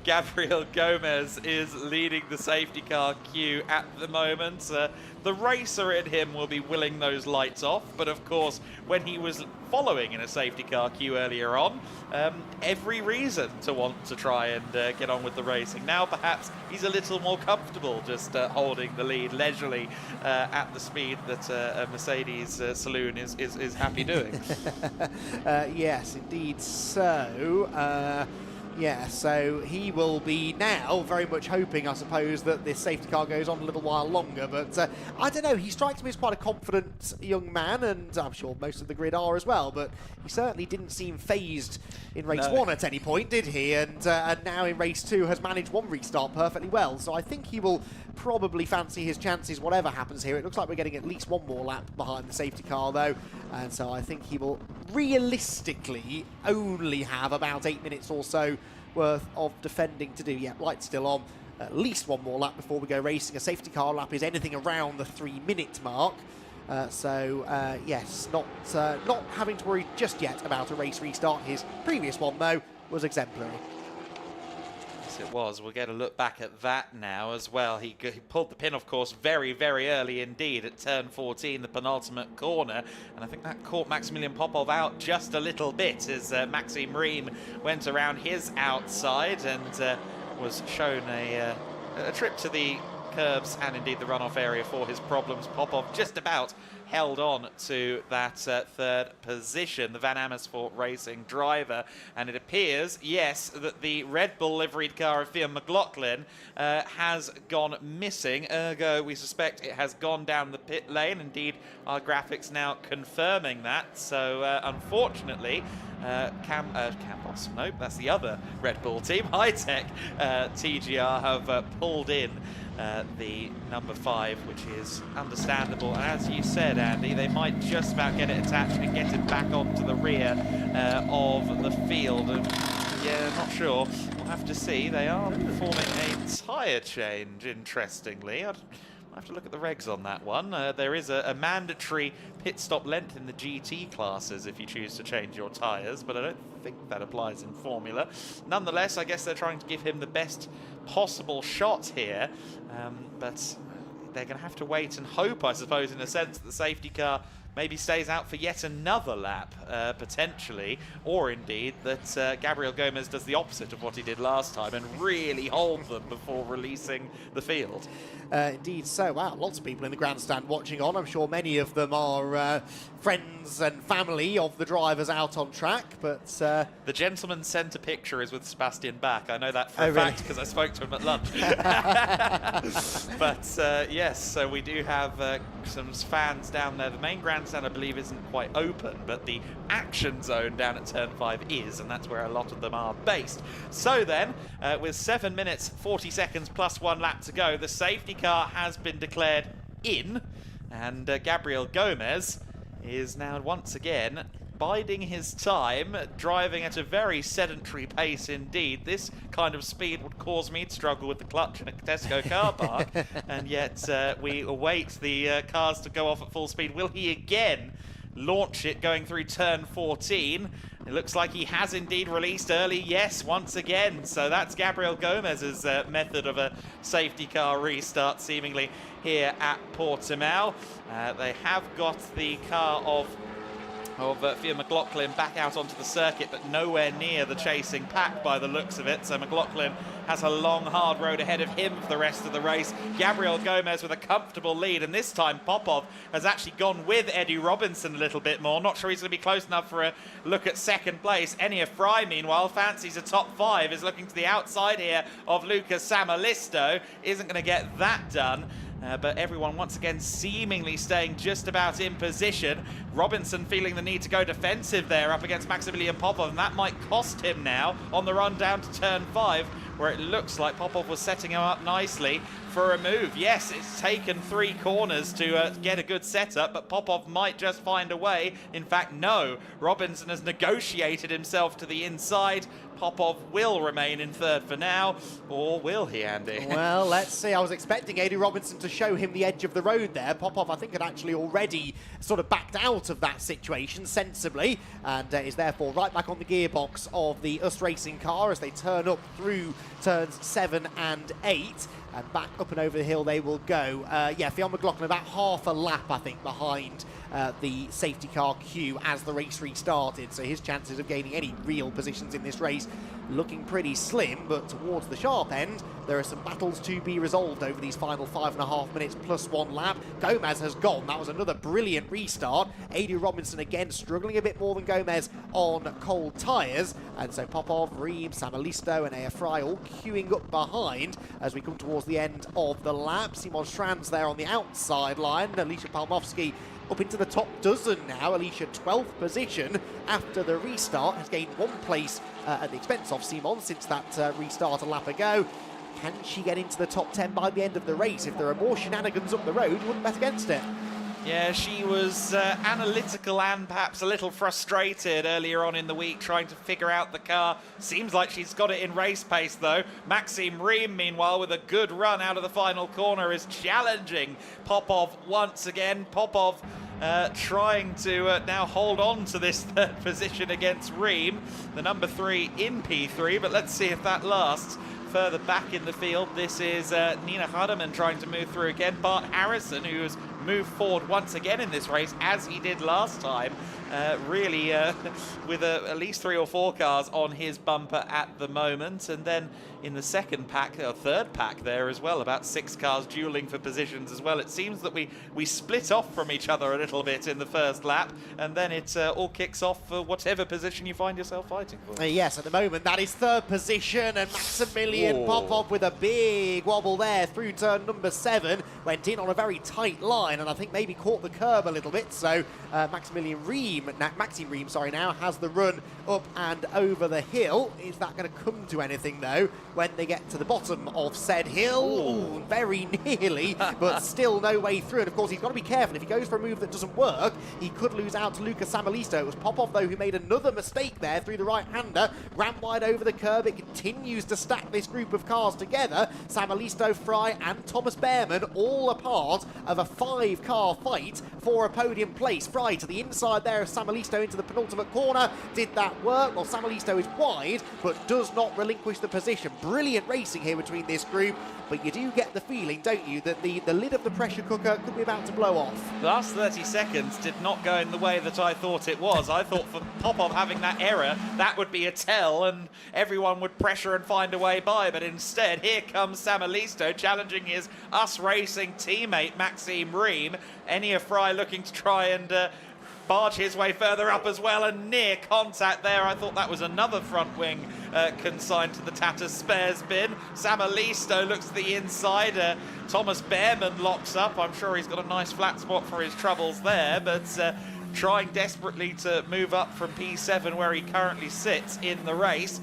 Gabriel Gomez is leading the safety car queue at the moment. The racer in him will be willing those lights off, but of course, when he was following in a safety car queue earlier on, every reason to want to try and get on with the racing. Now perhaps he's a little more comfortable just holding the lead leisurely at the speed that a Mercedes saloon is happy doing. Yes, indeed so. Yeah, so he will be now very much hoping, I suppose, that this safety car goes on a little while longer. But I don't know, he strikes me as quite a confident young man, and I'm sure most of the grid are as well. But he certainly didn't seem phased in race 1 at any point, did he? And now in race 2 has managed one restart perfectly well. So I think he will probably fancy his chances whatever happens here. It looks like we're getting at least one more lap behind the safety car, though. And so I think he will realistically only have about 8 minutes or so worth of defending to do. Yeah, light's still on. At least one more lap before we go racing. A safety car lap is anything around the 3-minute mark. Yes, not having to worry just yet about a race restart. His previous one, though, was exemplary. Yes, it was. We'll get a look back at that now as well. He pulled the pin, of course, very, very early indeed at turn 14, the penultimate corner. And I think that caught Maximilian Popov out just a little bit as Maxime Ream went around his outside and was shown a trip to the curbs and indeed the runoff area for his problems. Popov just about held on to that third position, the Van Amersfoort Racing driver, and it appears, yes, that the Red Bull liveried car of Fiona McLaughlin has gone missing. Ergo, we suspect it has gone down the pit lane. Indeed, our graphics now confirming that. So, unfortunately, Campos, nope, that's the other Red Bull team, High-Tech TGR have pulled in the number 5, which is understandable. And as you said, Andy, they might just about get it attached and get it back onto the rear of the field. And yeah, not sure. We'll have to see. They are performing a tyre change, interestingly. I'll have to look at the regs on that one. There is a mandatory pit stop length in the GT classes if you choose to change your tyres, but I don't think that applies in Formula. Nonetheless, I guess they're trying to give him the best possible shot here, but they're going to have to wait and hope, I suppose, in a sense, that the safety car maybe stays out for yet another lap, potentially, or indeed that Gabriel Gomez does the opposite of what he did last time and really hold them before releasing the field. Indeed so. Wow, lots of people in the grandstand watching on. I'm sure many of them are friends and family of the drivers out on track, but... The gentleman sent a picture is with Sebastian Bach. I know that for a fact because I spoke to him at lunch. But yes, so we do have some fans down there. The main grandstand, I believe, isn't quite open, but the action zone down at turn 5 is, and that's where a lot of them are based. So then, with 7 minutes, 40 seconds plus 1 lap to go, the safety car has been declared in, and Gabriel Gomez is now once again biding his time, driving at a very sedentary pace indeed. This kind of speed would cause me to struggle with the clutch in a Tesco car park, and yet we await the cars to go off at full speed. Will he again launch it going through turn 14? It looks like he has indeed released early, yes, once again. So that's Gabriel Gomez's method of a safety car restart, seemingly, here at Portimão. They have got the car of Fiona McLaughlin back out onto the circuit, but nowhere near the chasing pack by the looks of it. So McLaughlin has a long, hard road ahead of him for the rest of the race. Gabriel Gomez with a comfortable lead, and this time Popov has actually gone with Eddie Robinson a little bit more. Not sure he's going to be close enough for a look at second place. Enia Fry, meanwhile, fancies a top 5, is looking to the outside here of Lucas Samalisto. Isn't going to get that done. But everyone once again seemingly staying just about in position. Robinson feeling the need to go defensive there up against Maximilian Popov, and that might cost him now on the run down to turn 5, where it looks like Popov was setting him up nicely for a move. Yes, it's taken 3 corners to get a good setup, but Popov might just find a way. In fact, no. Robinson has negotiated himself to the inside. Popov will remain in third for now, or will he, Andy? Well, let's see. I was expecting Eddie Robinson to show him the edge of the road there. Popov, I think, had actually already sort of backed out of that situation sensibly, and is therefore right back on the gearbox of the US Racing car as they turn up through turns 7 and 8. And back up and over the hill they will go. Yeah, Fiona McLaughlin about half a lap, I think, behind the safety car queue as the race restarted. So his chances of gaining any real positions in this race looking pretty slim, but towards the sharp end, there are some battles to be resolved over these final 5.5 minutes plus 1 lap. Gomez has gone. That was another brilliant restart. Adi Robinson again struggling a bit more than Gomez on cold tyres. And so Popov, Reem, Samalisto and Ea Fry all queuing up behind as we come towards the end of the lap. Simon Schranz there on the outside line. Alicia Palmovsky up into the top dozen now. Alicia 12th position after the restart, has gained 1 place at the expense of Simon since that restart a lap ago. Can she get into the top 10 by the end of the race? If there are more shenanigans up the road, you wouldn't bet against it. Yeah, she was analytical and perhaps a little frustrated earlier on in the week trying to figure out the car. Seems like she's got it in race pace though. Maxime Riem, meanwhile, with a good run out of the final corner, is challenging Popov once again. Popov trying to now hold on to this third position against Riem, the number 3 in P3, but let's see if that lasts. Further back in the field, this is Nina Hardeman trying to move through again. Bart Harrison, who has moved forward once again in this race, as he did last time, really with at least 3 or 4 cars on his bumper at the moment. And then in the second pack, or third pack there as well, about 6 cars dueling for positions as well. It seems that we split off from each other a little bit in the first lap, and then it all kicks off for whatever position you find yourself fighting for. Yes, at the moment that is third position, and Maximilian Popov with a big wobble there through turn number 7, went in on a very tight line and I think maybe caught the curb a little bit. So Maxime Riem now has the run up and over the hill. Is that going to come to anything though when they get to the bottom of said hill? Ooh, very nearly, but still no way through. And of course he's got to be careful. If he goes for a move that doesn't work, he could lose out to Luca Samalisto. It was Popov though who made another mistake there through the right-hander, ran wide over the curb. It continues to stack this group of cars together. Samalisto, Fry and Thomas Behrman all a part of a 5-car fight for a podium place. Fry to the inside there of Samalisto into the penultimate corner. Did that work? Well, Samalisto is wide but does not relinquish the position. Brilliant racing here between this group, but you do get the feeling, don't you, that the lid of the pressure cooker could be about to blow off. The last 30 seconds did not go in the way that I thought it was. I thought for Popov having that error, that would be a tell and everyone would pressure and find a way by, but instead here comes Samalisto challenging his Us Racing teammate Maxime Riem. Enia Fry looking to try and barge his way further up as well, and near contact there. I thought that was another front wing consigned to the Tatuus spares bin. Samalisto looks to the inside. Thomas Behrman locks up. I'm sure he's got a nice flat spot for his troubles there, but trying desperately to move up from P7 where he currently sits in the race.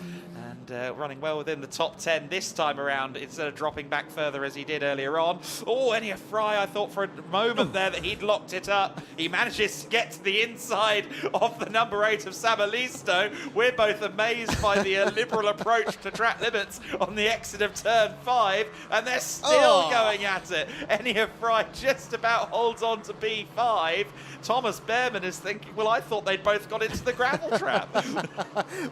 Running well within the top 10 this time around instead of dropping back further as he did earlier on. Oh, Enia Fry, I thought for a moment there that he'd locked it up. He manages to get to the inside of the number 8 of Samalisto. We're both amazed by the liberal approach to track limits on the exit of turn 5, and they're still going at it. Enia Fry just about holds on to P5. Thomas Behrman is thinking, well, I thought they'd both got into the gravel trap.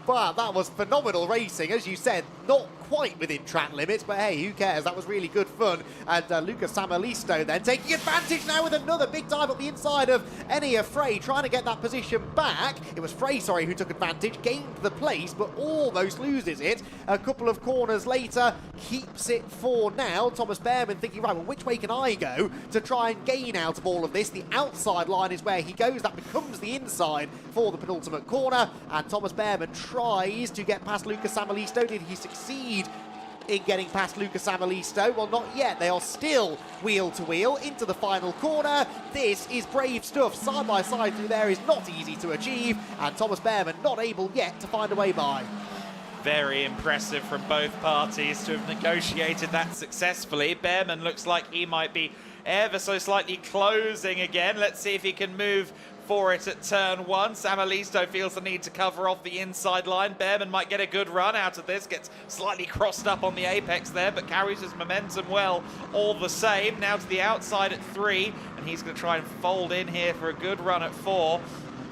But that was phenomenal racing. As you said, not quite within track limits, but hey, who cares? That was really good fun. And Luca Samalisto then taking advantage now with another big dive up the inside of Enia Frey, trying to get that position back. It was Frey, sorry, who took advantage, gained the place, but almost loses it. A couple of corners later, keeps it for now. Thomas Behrman thinking, right, well, which way can I go to try and gain out of all of this? The outside line is where he goes. That becomes the inside for the penultimate corner. And Thomas Behrman tries to get past Luca Samalisto. Did he succeed in getting past Luca Samalisto? Well, not yet. They are still wheel to wheel into the final corner. This is brave stuff. Side by side through there is not easy to achieve, and Thomas Behrman not able yet to find a way by. Very impressive from both parties to have negotiated that successfully. Behrman looks like he might be ever so slightly closing again. Let's see if he can move for it at turn 1. Samalisto feels the need to cover off the inside line. Behrman might get a good run out of this, gets slightly crossed up on the apex there, but carries his momentum well all the same. Now to the outside at 3, and he's going to try and fold in here for a good run at 4.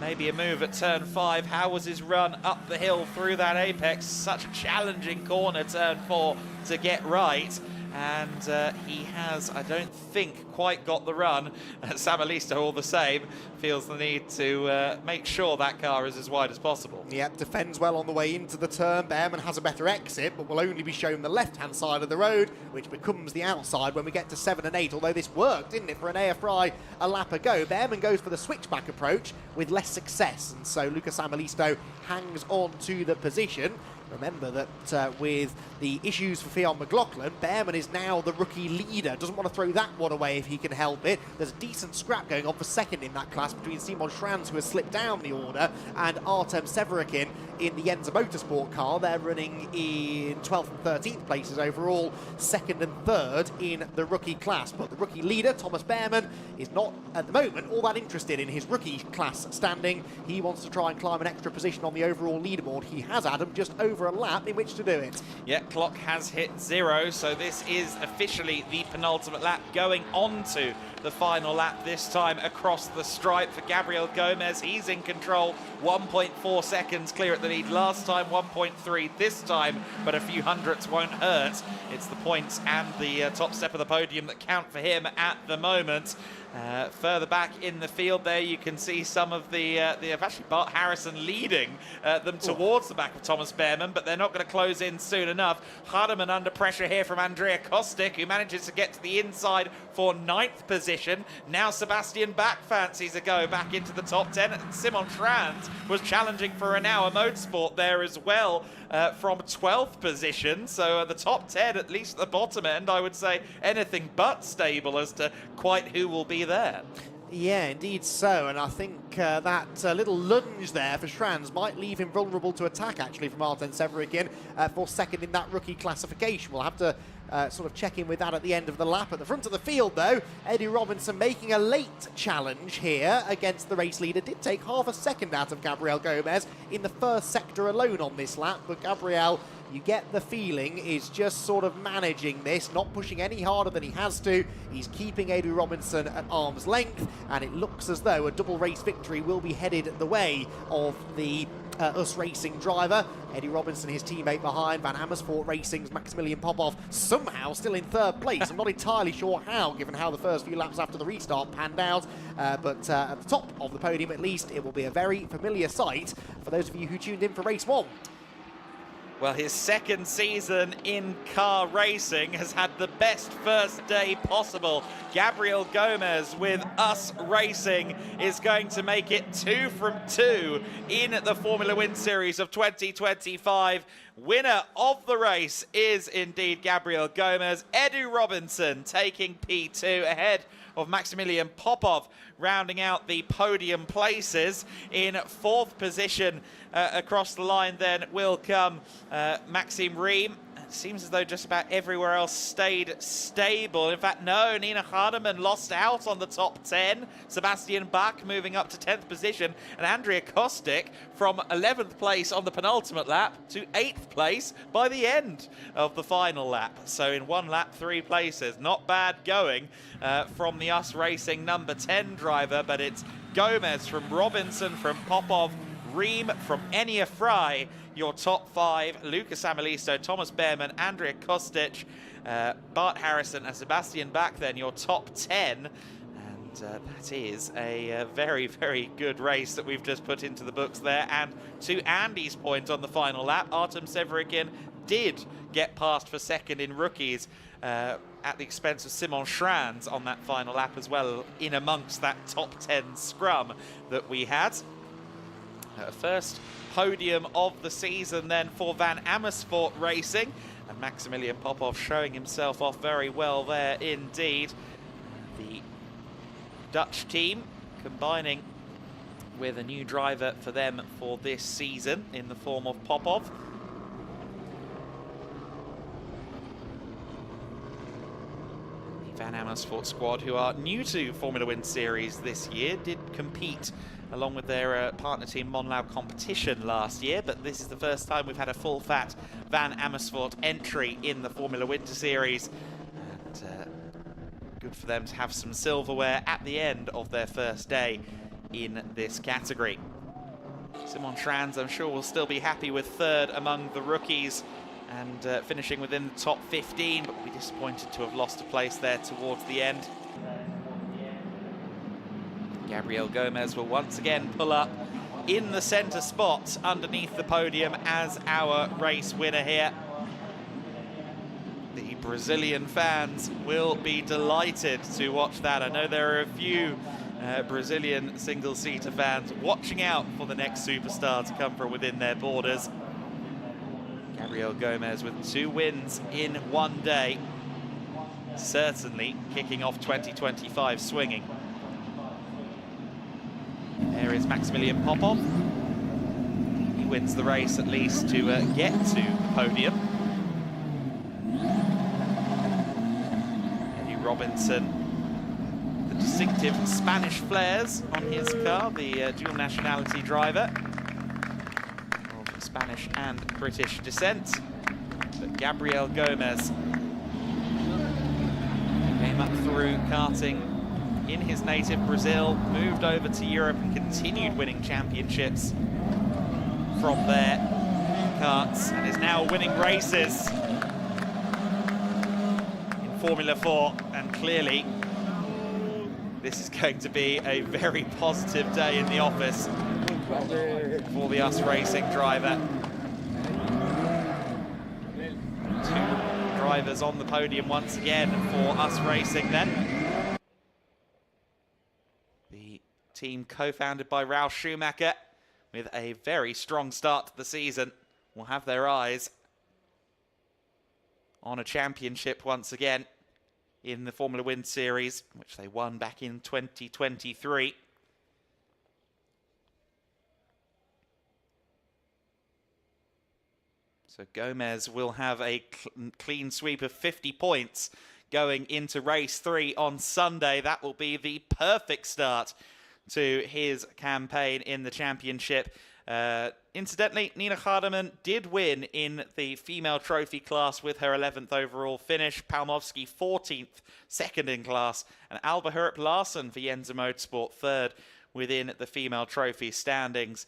Maybe a move at turn 5. How was his run up the hill through that apex? Such a challenging corner, turn 4, to get right. And he has, I don't think, quite got the run. Samalisto, all the same, feels the need to make sure that car is as wide as possible. Yep, defends well on the way into the turn. Behrman has a better exit, but will only be shown the left-hand side of the road, which becomes the outside when we get to 7 and 8, although this worked, didn't it, for an Enia Fry a lap ago. Behrman goes for the switchback approach with less success, and so Luca Samalisto hangs on to the position. Remember that with the issues for Fionn McLaughlin, Behrman is now the rookie leader. Doesn't want to throw that one away if he can help it. There's a decent scrap going on for second in that class between Simon Schranz, who has slipped down the order, and Artem Severikin in the Yenza Motorsport car. They're running in 12th and 13th places overall, 2nd and 3rd in the rookie class. But the rookie leader, Thomas Behrman, is not at the moment all that interested in his rookie class standing. He wants to try and climb an extra position on the overall leaderboard. He has, Adam, just over a lap in which to do it. Yeah, clock has hit 0, so this is officially the penultimate lap, going on to the final lap, this time across the stripe for Gabriel Gomez. He's in control, 1.4 seconds clear at the lead last time, 1.3 this time, but a few hundredths won't hurt. It's the points and the top step of the podium that count for him at the moment. Further back in the field there, you can see some of the actually Bart Harrison leading them towards the back of Thomas Behrman, but they're not going to close in soon enough. Hardeman under pressure here from Andrea Kostic, who manages to get to the inside for 9th position. Now Sebastian Bach fancies a go back into the top 10, and Simon Schranz was challenging for Renault Motorsport there as well from 12th position. So the top 10, at least at the bottom end, I would say anything but stable as to quite who will be there. Yeah, indeed so, and I think that little lunge there for Schranz might leave him vulnerable to attack, actually, from Artem Severikin for 2nd in that rookie classification. We'll have to sort of check in with that at the end of the lap. At the front of the field, though, Eddie Robinson making a late challenge here against the race leader. Did take half a second out of Gabriel Gomez in the first sector alone on this lap, but Gabriel, you get the feeling, is just sort of managing this, not pushing any harder than he has to. He's keeping Eddie Robinson at arm's length, and it looks as though a double race victory will be headed the way of the US Racing driver. Eddie Robinson, his teammate behind, Van Amersfoort Racing's Maximilian Popov, somehow still in 3rd place. I'm not entirely sure how, given how the first few laps after the restart panned out, but at the top of the podium at least, it will be a very familiar sight for those of you who tuned in for race 1. Well, his 2nd season in car racing has had the best first day possible. Gabriel Gomez with US Racing is going to make it 2 from 2 in the Formula One Series of 2025. Winner of the race is indeed Gabriel Gomez. Eddie Robinson taking P2 ahead of Maximilian Popov, rounding out the podium places. In 4th position across the line then will come Maxime Riem. It seems as though just about everywhere else stayed stable. In fact, no, Nina Hardeman lost out on the top 10. Sebastian Bach moving up to 10th position, and Andrea Kostic from 11th place on the penultimate lap to 8th place by the end of the final lap. So in 1 lap, 3 places. Not bad going from the US Racing number 10 driver, but it's Gomez from Robinson, from Popov, Riem from Enya Fry, your top 5, Lucas Amelisto, Thomas Behrman, Andrea Kostic, Bart Harrison and Sebastian Bach, then your top 10. And that is a very, very good race that we've just put into the books there. And to Andy's point on the final lap, Artem Severikin did get past for 2nd in rookies at the expense of Simon Schranz on that final lap as well, in amongst that top 10 scrum that we had. First podium of the season then for Van Amersfoort Racing, and Maximilian Popov showing himself off very well there indeed. The Dutch team combining with a new driver for them for this season in the form of Popov. The Van Amersfoort squad, who are new to Formula One Series this year, did compete along with their partner team Monlau Competition last year, but this is the first time we've had a full-fat Van Amersfoort entry in the Formula Winter Series. And good for them to have some silverware at the end of their first day in this category. Simon Schranz, I'm sure, will still be happy with 3rd among the rookies and finishing within the top 15, but will be disappointed to have lost a place there towards the end. Gabriel Gomez will once again pull up in the centre spot underneath the podium as our race winner here. The Brazilian fans will be delighted to watch that. I know there are a few Brazilian single-seater fans watching out for the next superstar to come from within their borders. Gabriel Gomez with 2 wins in 1 day, certainly kicking off 2025 swinging. There is Maximilian Popov. He wins the race at least to get to the podium. Eddie Robinson, the distinctive Spanish flares on his car, the dual nationality driver of Spanish and British descent. But Gabriel Gomez came up through karting in his native Brazil, moved over to Europe and continued winning championships from there in karts, and is now winning races in Formula 4. And clearly this is going to be a very positive day in the office for the US Racing driver. Two drivers on the podium once again for US Racing then. The team co-founded by Ralf Schumacher, with a very strong start to the season, will have their eyes on a championship once again in the Formula Wind Series, which they won back in 2023. So Gomez will have a clean sweep of 50 points going into race 3 on Sunday. That will be the perfect start to his campaign in the championship. Incidentally, Nina Hardeman did win in the female trophy class with her 11th overall finish. Palmovsky 14th, second in class, and Alba Hurup Larsen for Yenza Motorsport third within the female trophy standings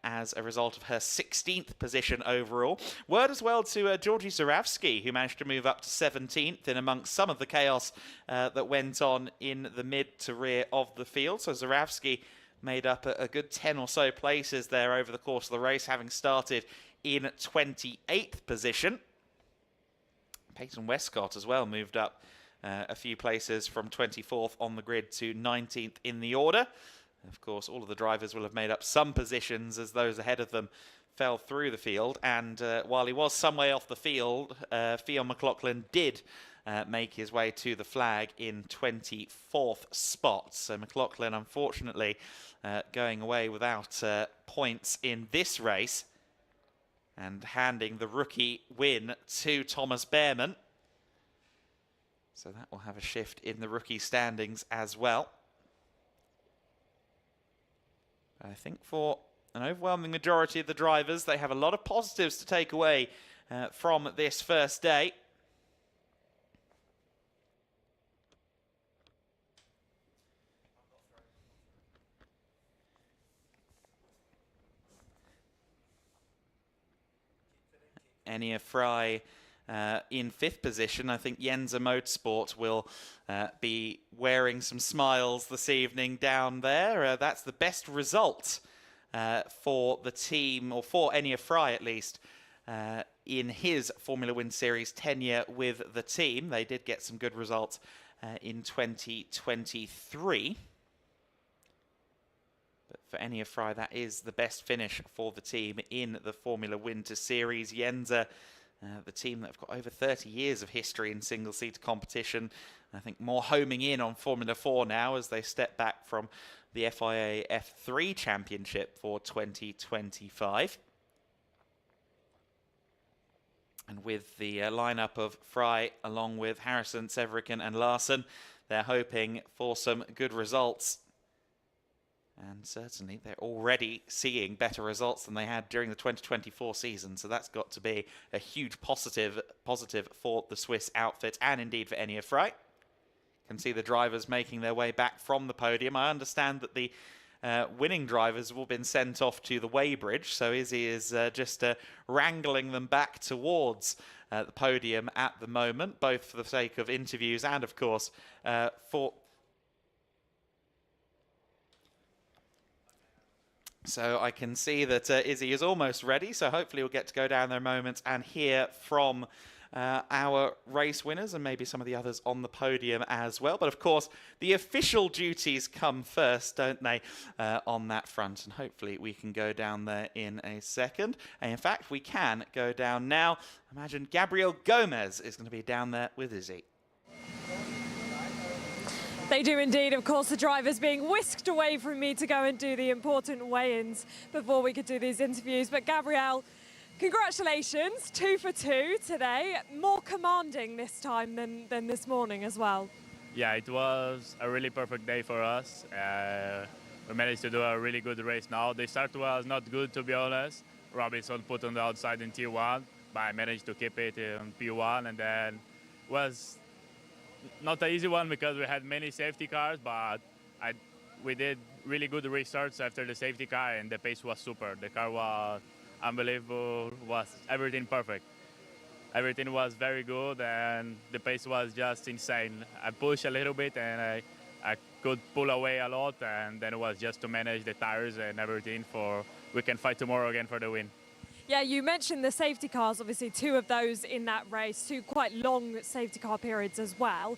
as a result of her 16th position overall. Word as well to Georgi Zurawski, who managed to move up to 17th in amongst some of the chaos that went on in the mid to rear of the field. So Zurawski made up a good 10 or so places there over the course of the race, having started in 28th position. Peyton Westcott as well moved up a few places from 24th on the grid to 19th in the order. Of course, all of the drivers will have made up some positions as those ahead of them fell through the field. And while he was some way off the field, Fionn McLaughlin did make his way to the flag in 24th spot. So McLaughlin, unfortunately, going away without points in this race and handing the rookie win to Thomas Behrman. So that will have a shift in the rookie standings as well. I think for an overwhelming majority of the drivers, they have a lot of positives to take away from this first day. Enya Fry in 5th position. I think Yenza Motorsport will be wearing some smiles this evening down there. That's the best result for the team, or for Enya Fry at least, in his Formula Wind Series tenure with the team. They did get some good results in 2023. But for Enya Fry, that is the best finish for the team in the Formula Winter Series. Yenza, the team that have got over 30 years of history in single-seater competition. I think more homing in on Formula 4 now as they step back from the FIA F3 Championship for 2025. And with the lineup of Fry along with Harrison, Severicken and Larsen, they're hoping for some good results. And certainly they're already seeing better results than they had during the 2024 season. So that's got to be a huge positive for the Swiss outfit and indeed for Enya Fry. Can see the drivers making their way back from the podium. I understand that the winning drivers have all been sent off to the weighbridge. So Izzy is just wrangling them back towards the podium at the moment, both for the sake of interviews and, of course, for... So I can see that Izzy is almost ready, so hopefully we'll get to go down there in a moment and hear from our race winners and maybe some of the others on the podium as well. But of course, the official duties come first, don't they, on that front? And hopefully we can go down there in a second. And in fact, we can go down now. Imagine Gabriel Gomez is going to be down there with Izzy. They do indeed. Of course, the driver's being whisked away from me to go and do the important weigh-ins before we could do these interviews. But Gabriel, congratulations, 2 for 2 today. More commanding this time than this morning as well. Yeah, it was a really perfect day for us. We managed to do a really good race now. The start was not good, to be honest. Robinson put on the outside in T1, but I managed to keep it in P1, and then was not an easy one because we had many safety cars, but we did really good restarts after the safety car, and the pace was super. The car was unbelievable, was everything perfect. Everything was very good, and the pace was just insane. I pushed a little bit, and I could pull away a lot, and then it was just to manage the tires and everything for we can fight tomorrow again for the win. Yeah, you mentioned the safety cars, obviously 2 of those in that race, 2 quite long safety car periods as well.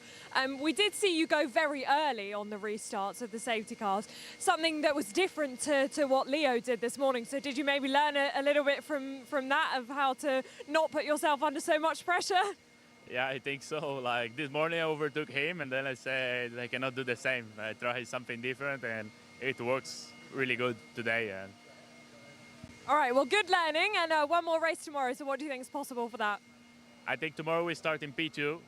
We did see you go very early on the restarts of the safety cars, something that was different to what Leo did this morning. So did you maybe learn a little bit from that of how to not put yourself under so much pressure? Yeah, I think so. Like this morning I overtook him, and then I said I cannot do the same. I tried something different, and it works really good today. And all right, well, good learning, and one more race tomorrow. So what do you think is possible for that? I think tomorrow we start in P2.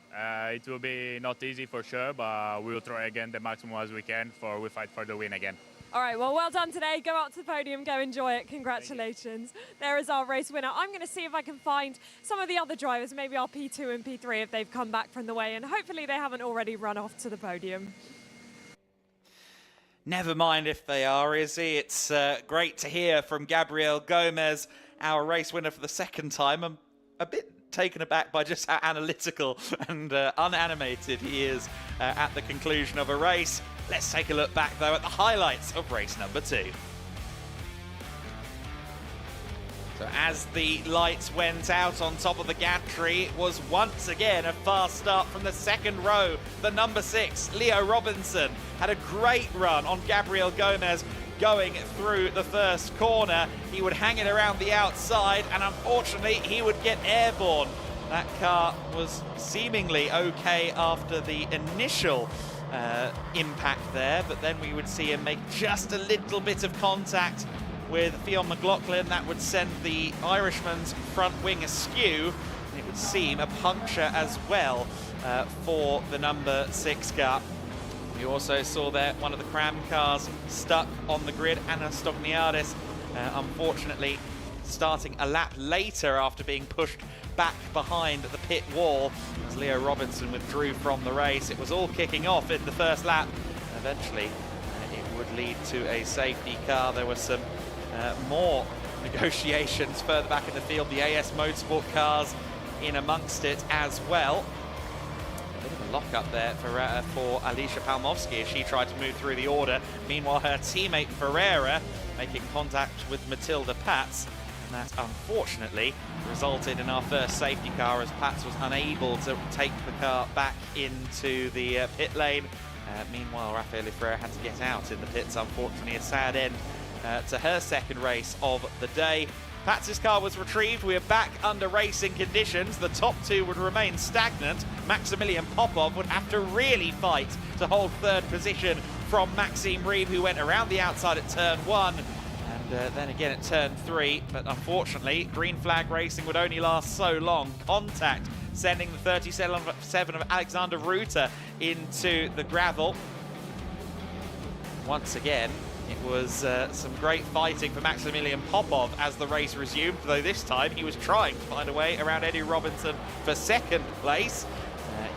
It will be not easy for sure, but we will try again the maximum as we can for we fight for the win again. All right, well done today. Go out to the podium, go enjoy it. Congratulations. There is our race winner. I'm going to see if I can find some of the other drivers, maybe our P2 and P3 if they've come back from the weigh-in. Hopefully they haven't already run off to the podium. Never mind if they are, Izzy. It's great to hear from Gabriel Gomez, our race winner for the second time. I'm a bit taken aback by just how analytical and unanimated he is at the conclusion of a race. Let's take a look back, though, at the highlights of race number 2. So as the lights went out on top of the gantry, it was once again a fast start from the second row. The number 6, Leo Robinson, had a great run on Gabriel Gomez going through the first corner. He would hang it around the outside, and unfortunately he would get airborne. That car was seemingly okay after the initial impact there, but then we would see him make just a little bit of contact with Fionn McLaughlin. That would send the Irishman's front wing askew. It would seem a puncture as well for the number 6 car. We also saw there one of the Cram cars stuck on the grid, Anna Stogniadis, unfortunately starting a lap later after being pushed back behind the pit wall as Leo Robinson withdrew from the race. It was all kicking off in the first lap. Eventually, it would lead to a safety car. There were some more negotiations further back in the field. The AS Motorsport cars in amongst it as well. A bit of a lock-up there for Alicia Palmovsky as she tried to move through the order. Meanwhile, her teammate Ferreira making contact with Matilda Pats, and that unfortunately resulted in our first safety car as Pats was unable to take the car back into the pit lane. Meanwhile, Rafael Ferreira had to get out in the pits, unfortunately. A sad end to her second race of the day. Pats' car was retrieved. We are back under racing conditions. The top 2 would remain stagnant. Maximilian Popov would have to really fight to hold third position from Maxime Reeve, who went around the outside at turn 1 and then again at turn 3. But unfortunately, green flag racing would only last so long. Contact sending the 37 of Alexander Ruta into the gravel. Once again, it was some great fighting for Maximilian Popov as the race resumed, though this time he was trying to find a way around Eddie Robinson for second place.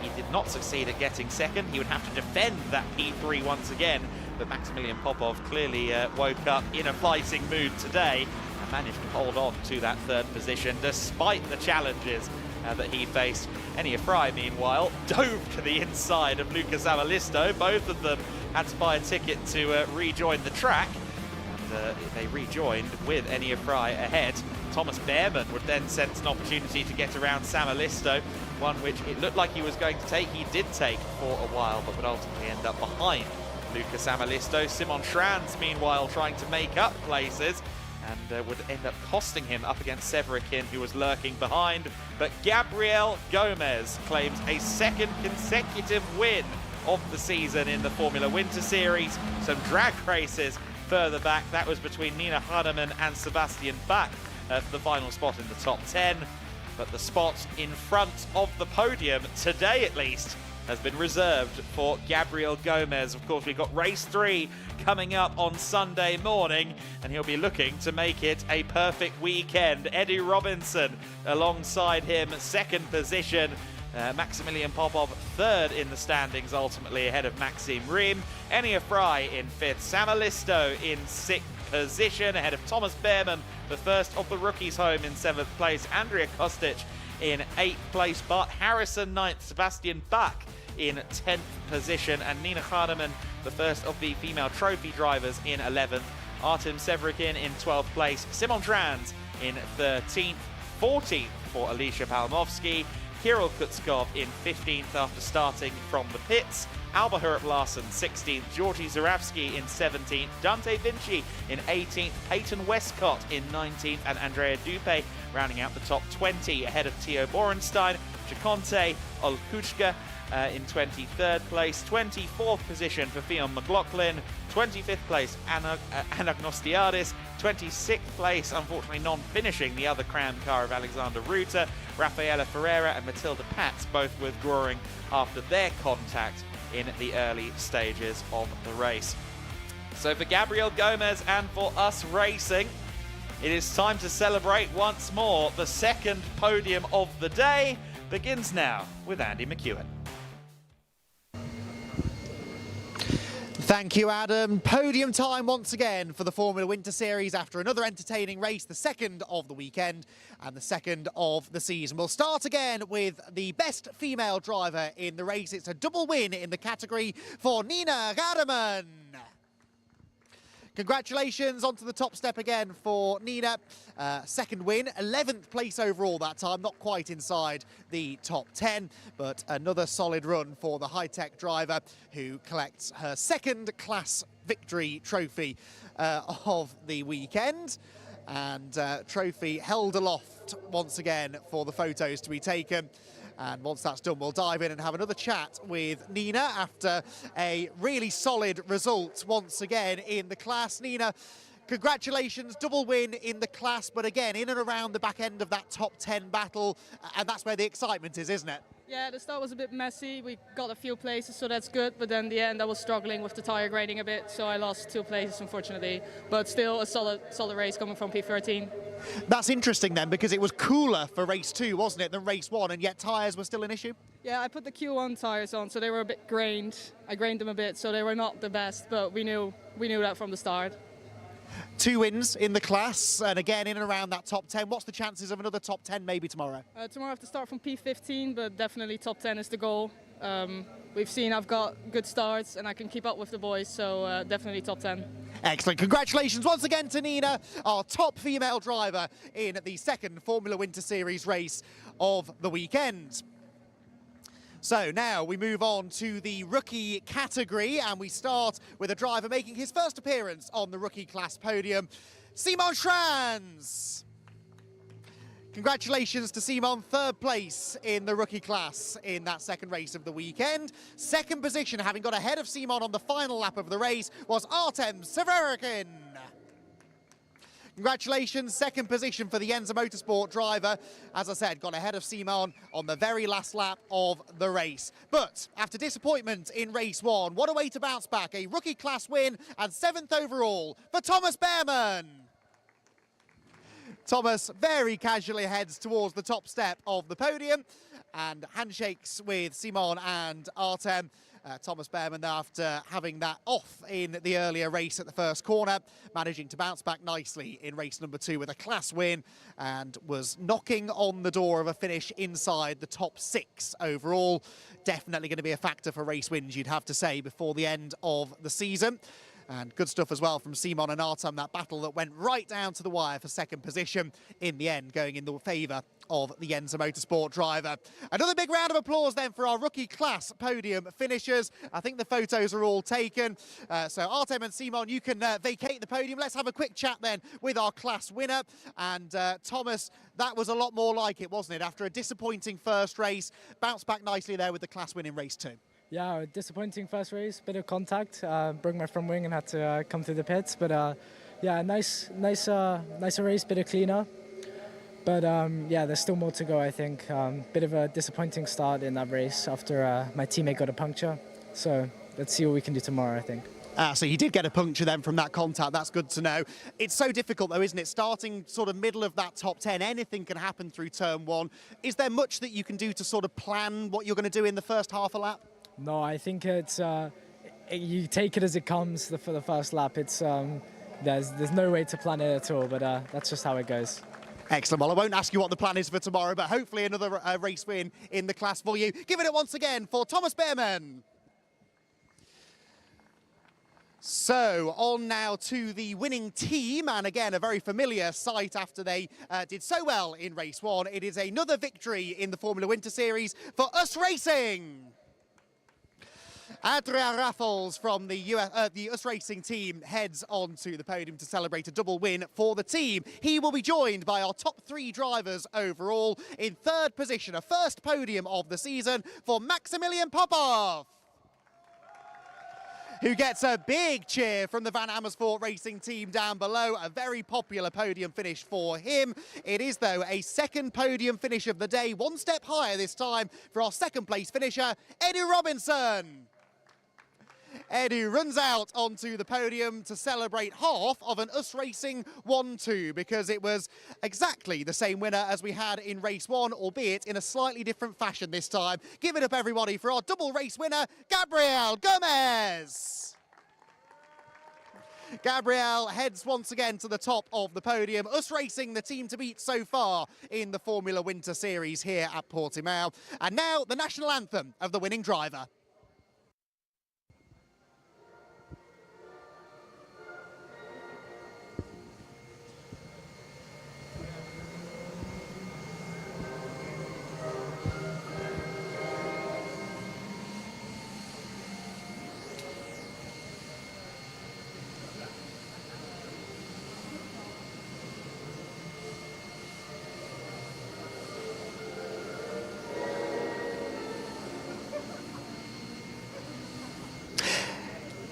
He did not succeed at getting second. He would have to defend that P3 once again, but Maximilian Popov clearly woke up in a fighting mood today and managed to hold on to that third position despite the challenges that he faced. Enia Fry, meanwhile, dove to the inside of Lucas Amalisto. Both of them had to buy a ticket to rejoin the track, and they rejoined with Enia Fry ahead. Thomas Behrman would then sense an opportunity to get around Samalisto, one which it looked like he was going to take. He did take for a while, but would ultimately end up behind Lucas Amalisto. Simon Schranz, meanwhile, trying to make up places, and would end up costing him up against Severikin, who was lurking behind. But Gabriel Gomez claims a second consecutive win of the season in the Formula Winter Series. Some drag races further back. That was between Nina Hardeman and Sebastian Bach for the final spot in the top 10. But the spot in front of the podium, today at least, has been reserved for Gabriel Gomez. Of course, we've got race 3 coming up on Sunday morning, and he'll be looking to make it a perfect weekend. Eddie Robinson alongside him, second position. Maximilian Popov third in the standings, ultimately ahead of Maxime Riem. Enia Fry in fifth. Sam Alisto in sixth position, ahead of Thomas Behrman, the first of the rookies home, in seventh place. Andrea Kostic in 8th place, Bart Harrison 9th, Sebastian Bach in 10th position, and Nina Hardeman, the first of the female trophy drivers, in 11th. Artem Severikin in 12th place, Simon Trans in 13th, 14th for Alicia Palmovsky, Kirill Kutskov in 15th after starting from the pits, Alba Hurup Larsen 16th, Georgi Zuravsky in 17th, Dante Vinci in 18th, Peyton Westcott in 19th, and Andrea Dupe rounding out the top 20 ahead of Theo Borenstein. Chikonte Olkuchka in 23rd place, 24th position for Fionn McLaughlin, 25th place Anagnostiadis, 26th place, unfortunately non-finishing the other cram car of Alexander Ruta, Rafaela Ferreira and Matilda Patz both withdrawing after their contact in the early stages of the race. So for Gabriel Gomez and for us racing, it is time to celebrate once more. The second podium of the day begins now with Andy McEwen. Thank you, Adam. Podium time once again for the Formula Winter Series after another entertaining race, the second of the weekend and the second of the season. We'll start again with the best female driver in the race. It's a double win in the category for Nina Hardeman. Congratulations onto the top step again for Nina. Second win, 11th place overall that time, not quite inside the top 10, but another solid run for the high-tech driver who collects her second class victory trophy of the weekend. And trophy held aloft once again for the photos to be taken. And once that's done, we'll dive in and have another chat with Nina after a really solid result once again in the class. Nina, congratulations, double win in the class, but again, in and around the back end of that top 10 battle, and that's where the excitement is, isn't it? Yeah, the start was a bit messy. We got a few places, so that's good. But then in the end, I was struggling with the tire grading a bit, so I lost 2 places, unfortunately. But still a solid race coming from P13. That's interesting then, because it was cooler for race 2, wasn't it, than race 1, and yet tyres were still an issue? Yeah, I put the Q1 tires on, so they were a bit grained. I grained them a bit, so they were not the best, but we knew that from the start. 2 wins in the class, and again in and around that top 10. What's the chances of another top 10 maybe tomorrow? Tomorrow I have to start from P15, but definitely top 10 is the goal. We've seen I've got good starts and I can keep up with the boys, so definitely top 10. Excellent. Congratulations once again to Nina, our top female driver in the second Formula Winter Series race of the weekend. So now we move on to the rookie category, and we start with a driver making his first appearance on the rookie class podium, Simon Trans. Congratulations to Simon, third place in the rookie class in that second race of the weekend. Second position, having got ahead of Simon on the final lap of the race, was Artem Severikin. Congratulations, second position for the Yenza Motorsport driver. As I said, got ahead of Simon on the very last lap of the race. But after disappointment in race 1, what a way to bounce back. A rookie class win and 7th overall for Thomas Behrman. Thomas very casually heads towards the top step of the podium and handshakes with Simon and Artem. Thomas Behrman, after having that off in the earlier race at the first corner, managing to bounce back nicely in race number 2 with a class win, and was knocking on the door of a finish inside the top 6 overall. Definitely going to be a factor for race wins, you'd have to say, before the end of the season. And good stuff as well from Simon and Artem, that battle that went right down to the wire for second position, in the end going in the favour of the Yenza Motorsport driver. Another big round of applause then for our rookie class podium finishers. I think the photos are all taken. So Artem and Simon, you can vacate the podium. Let's have a quick chat then with our class winner. And Thomas, that was a lot more like it, wasn't it? After a disappointing first race, bounced back nicely there with the class win in race 2. Yeah, disappointing first race, bit of contact, broke my front wing and had to come through the pits. But yeah, nicer race, bit of cleaner. But yeah, there's still more to go, I think. Bit of a disappointing start in that race after my teammate got a puncture. So let's see what we can do tomorrow, I think. So he did get a puncture then from that contact. That's good to know. It's so difficult though, isn't it? Starting sort of middle of that top 10, anything can happen through turn one. Is there much that you can do to sort of plan what you're going to do in the first half a lap? No, I think it's you take it as it comes for the first lap. It's there's no way to plan it at all, but that's just how it goes. Excellent. Well, I won't ask you what the plan is for tomorrow, but hopefully another race win in the class for you. Give it once again for Thomas Behrman. So on now to the winning team, and again a very familiar sight after they did so well in race one. It is another victory in the Formula Winter Series for US Racing. Adrian Raffles from the US Racing team heads on to the podium to celebrate a double win for the team. He will be joined by our top 3 drivers overall. In third position, a first podium of the season for Maximilian Popov, who gets a big cheer from the Van Amersfoort Racing team down below. A very popular podium finish for him. It is, though, a second podium finish of the day, one step higher this time for our second place finisher, Eddie Robinson. Eddie runs out onto the podium to celebrate half of an US Racing 1-2, because it was exactly the same winner as we had in race one, albeit in a slightly different fashion this time. Give it up, everybody, for our double race winner, Gabriel Gomez. Gabriel heads once again to the top of the podium. US Racing, the team to beat so far in the Formula Winter Series here at Portimao. And now the national anthem of the winning driver.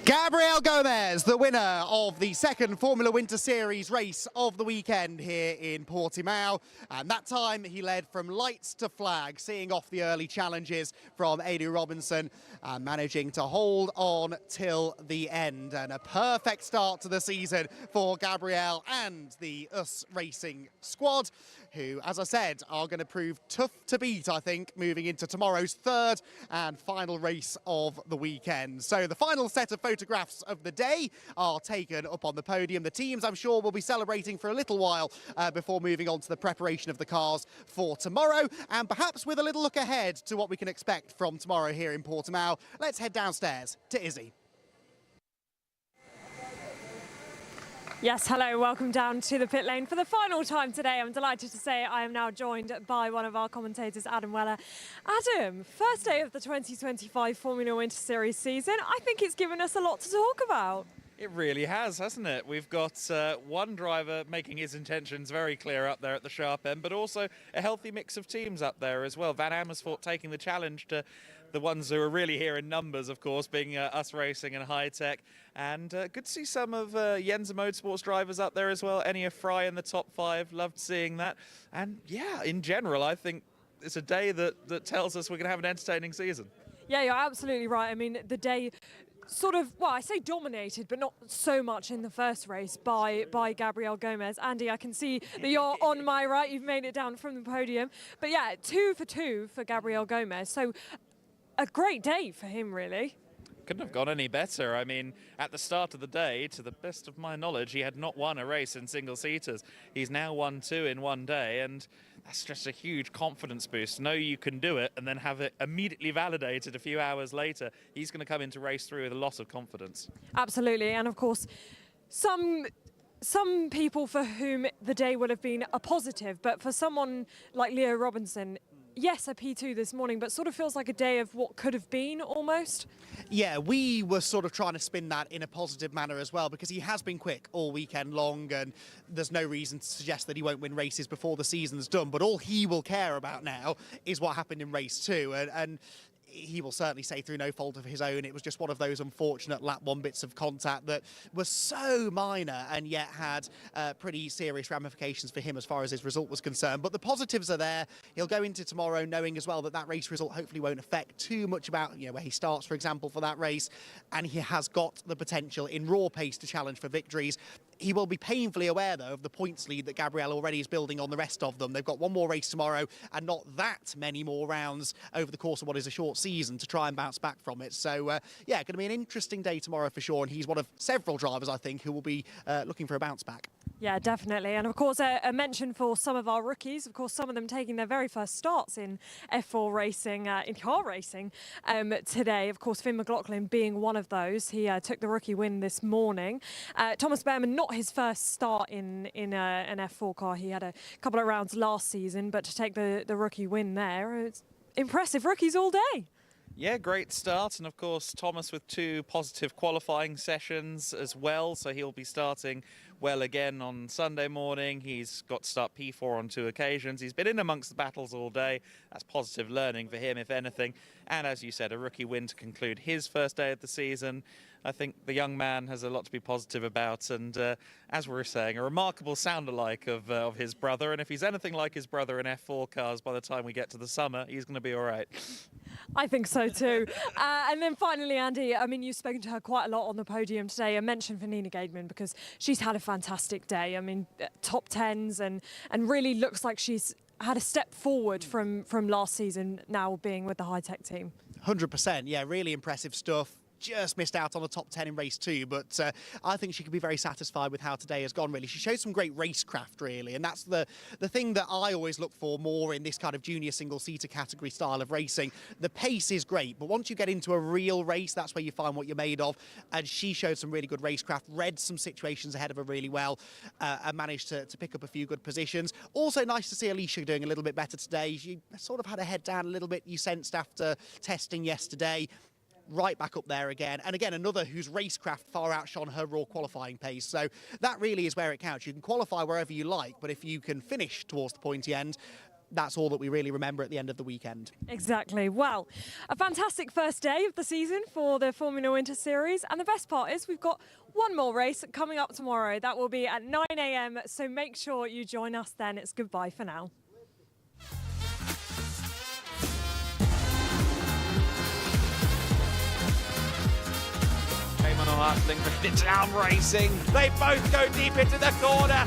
Gabriel Gomez, the winner of the second Formula Winter Series race of the weekend here in Portimao. And that time he led from lights to flag, seeing off the early challenges from Eddie Robinson and managing to hold on till the end. And a perfect start to the season for Gabriel and the US Racing squad, who, as I said, are going to prove tough to beat, I think, moving into tomorrow's third and final race of the weekend. So the final set of photographs of the day are taken up on the podium. The teams, I'm sure, will be celebrating for a little while before moving on to the preparation of the cars for tomorrow, and perhaps with a little look ahead to what we can expect from tomorrow here in Portimao. Let's head downstairs to Izzy. Yes, hello, welcome down to the pit lane for the final time today. I'm delighted to say I am now joined by one of our commentators, Adam Weller. Adam, first day of the 2025 Formula Winter Series season. I think it's given us a lot to talk about. It really has, hasn't it? We've got one driver making his intentions very clear up there at the sharp end, but also a healthy mix of teams up there as well. Van Amersfoort taking the challenge to the ones who are really here in numbers, of course, being US Racing and High Tech. And good to see some of Yenza Motorsports drivers up there as well. Enia Fry in the top 5, loved seeing that. And yeah, in general, I think it's a day that tells us we're going to have an entertaining season. Yeah, you're absolutely right. I mean, the day sort of, well, I say dominated, but not so much in the first race by Gabriel Gomez. Andy, I can see that you're on my right. You've made it down from the podium. But yeah, 2 for 2 for Gabriel Gomez. So a great day for him, really. Couldn't have gone any better. I mean, at the start of the day, to the best of my knowledge, he had not won a race in single-seaters. He's now won 2 in one day, and that's just a huge confidence boost. Know you can do it and then have it immediately validated a few hours later. He's going to come into race 3 with a lot of confidence. Absolutely, and of course, some people for whom the day would have been a positive, but for someone like Leo Robinson, yes, a P2 this morning, but sort of feels like a day of what could have been almost. Yeah, we were sort of trying to spin that in a positive manner as well, because he has been quick all weekend long, and there's no reason to suggest that he won't win races before the season's done. But all he will care about now is what happened in race 2. And he will certainly say through no fault of his own, it was just one of those unfortunate lap one bits of contact that were so minor and yet had pretty serious ramifications for him as far as his result was concerned. But the positives are there. He'll go into tomorrow knowing as well that that race result hopefully won't affect too much about where he starts, for example, for that race, and he has got the potential in raw pace to challenge for victories. He will be painfully aware, though, of the points lead that Gabriel already is building on the rest of them. They've got one more race tomorrow and not that many more rounds over the course of what is a short season to try and bounce back from it. So, yeah, going to be an interesting day tomorrow for sure, and he's one of several drivers, I think, who will be looking for a bounce back. Yeah, definitely. And of course, a mention for some of our rookies, of course, some of them taking their very first starts in F4 racing, in car racing today. Of course, Finn McLaughlin being one of those. He took the rookie win this morning. Thomas Behrman, not his first start in an F4 car. He had a couple of rounds last season, but to take the rookie win there, it's impressive rookies all day. Yeah, great start. And of course, Thomas with 2 positive qualifying sessions as well. So he'll be starting well again on Sunday morning. He's got to start P4 on 2 occasions. He's been in amongst the battles all day. That's positive learning for him, if anything. And as you said, a rookie win to conclude his first day of the season. I think the young man has a lot to be positive about. And as we were saying, a remarkable sound-alike of his brother. And if he's anything like his brother in F4 cars by the time we get to the summer, he's going to be all right. I think so too. And then finally, Andy, I mean, you've spoken to her quite a lot on the podium today. A mention for Nina Gademan because she's had a fantastic day. I mean, top 10s and really looks like she's had a step forward from last season now being with the high-tech team. 100%, yeah, really impressive stuff. Just missed out on the top 10 in race 2, but I think she could be very satisfied with how today has gone, really. She showed some great racecraft, really, and that's the thing that I always look for more in this kind of junior single-seater category style of racing. The pace is great, but once you get into a real race, that's where you find what you're made of, and she showed some really good racecraft, read some situations ahead of her really well, and managed to pick up a few good positions. Also nice to see Alicia doing a little bit better today. She sort of had her head down a little bit, you sensed, after testing yesterday. Right back up there again. And again, another whose racecraft far outshone her raw qualifying pace. So that really is where it counts. You can qualify wherever you like, but if you can finish towards the pointy end, that's all that we really remember at the end of the weekend. Exactly. Well, a fantastic first day of the season for the Formula Winter Series. And the best part is we've got one more race coming up tomorrow. That will be at 9 a.m. So make sure you join us then. It's goodbye for now. Hustling for down racing. They both go deep into the corner.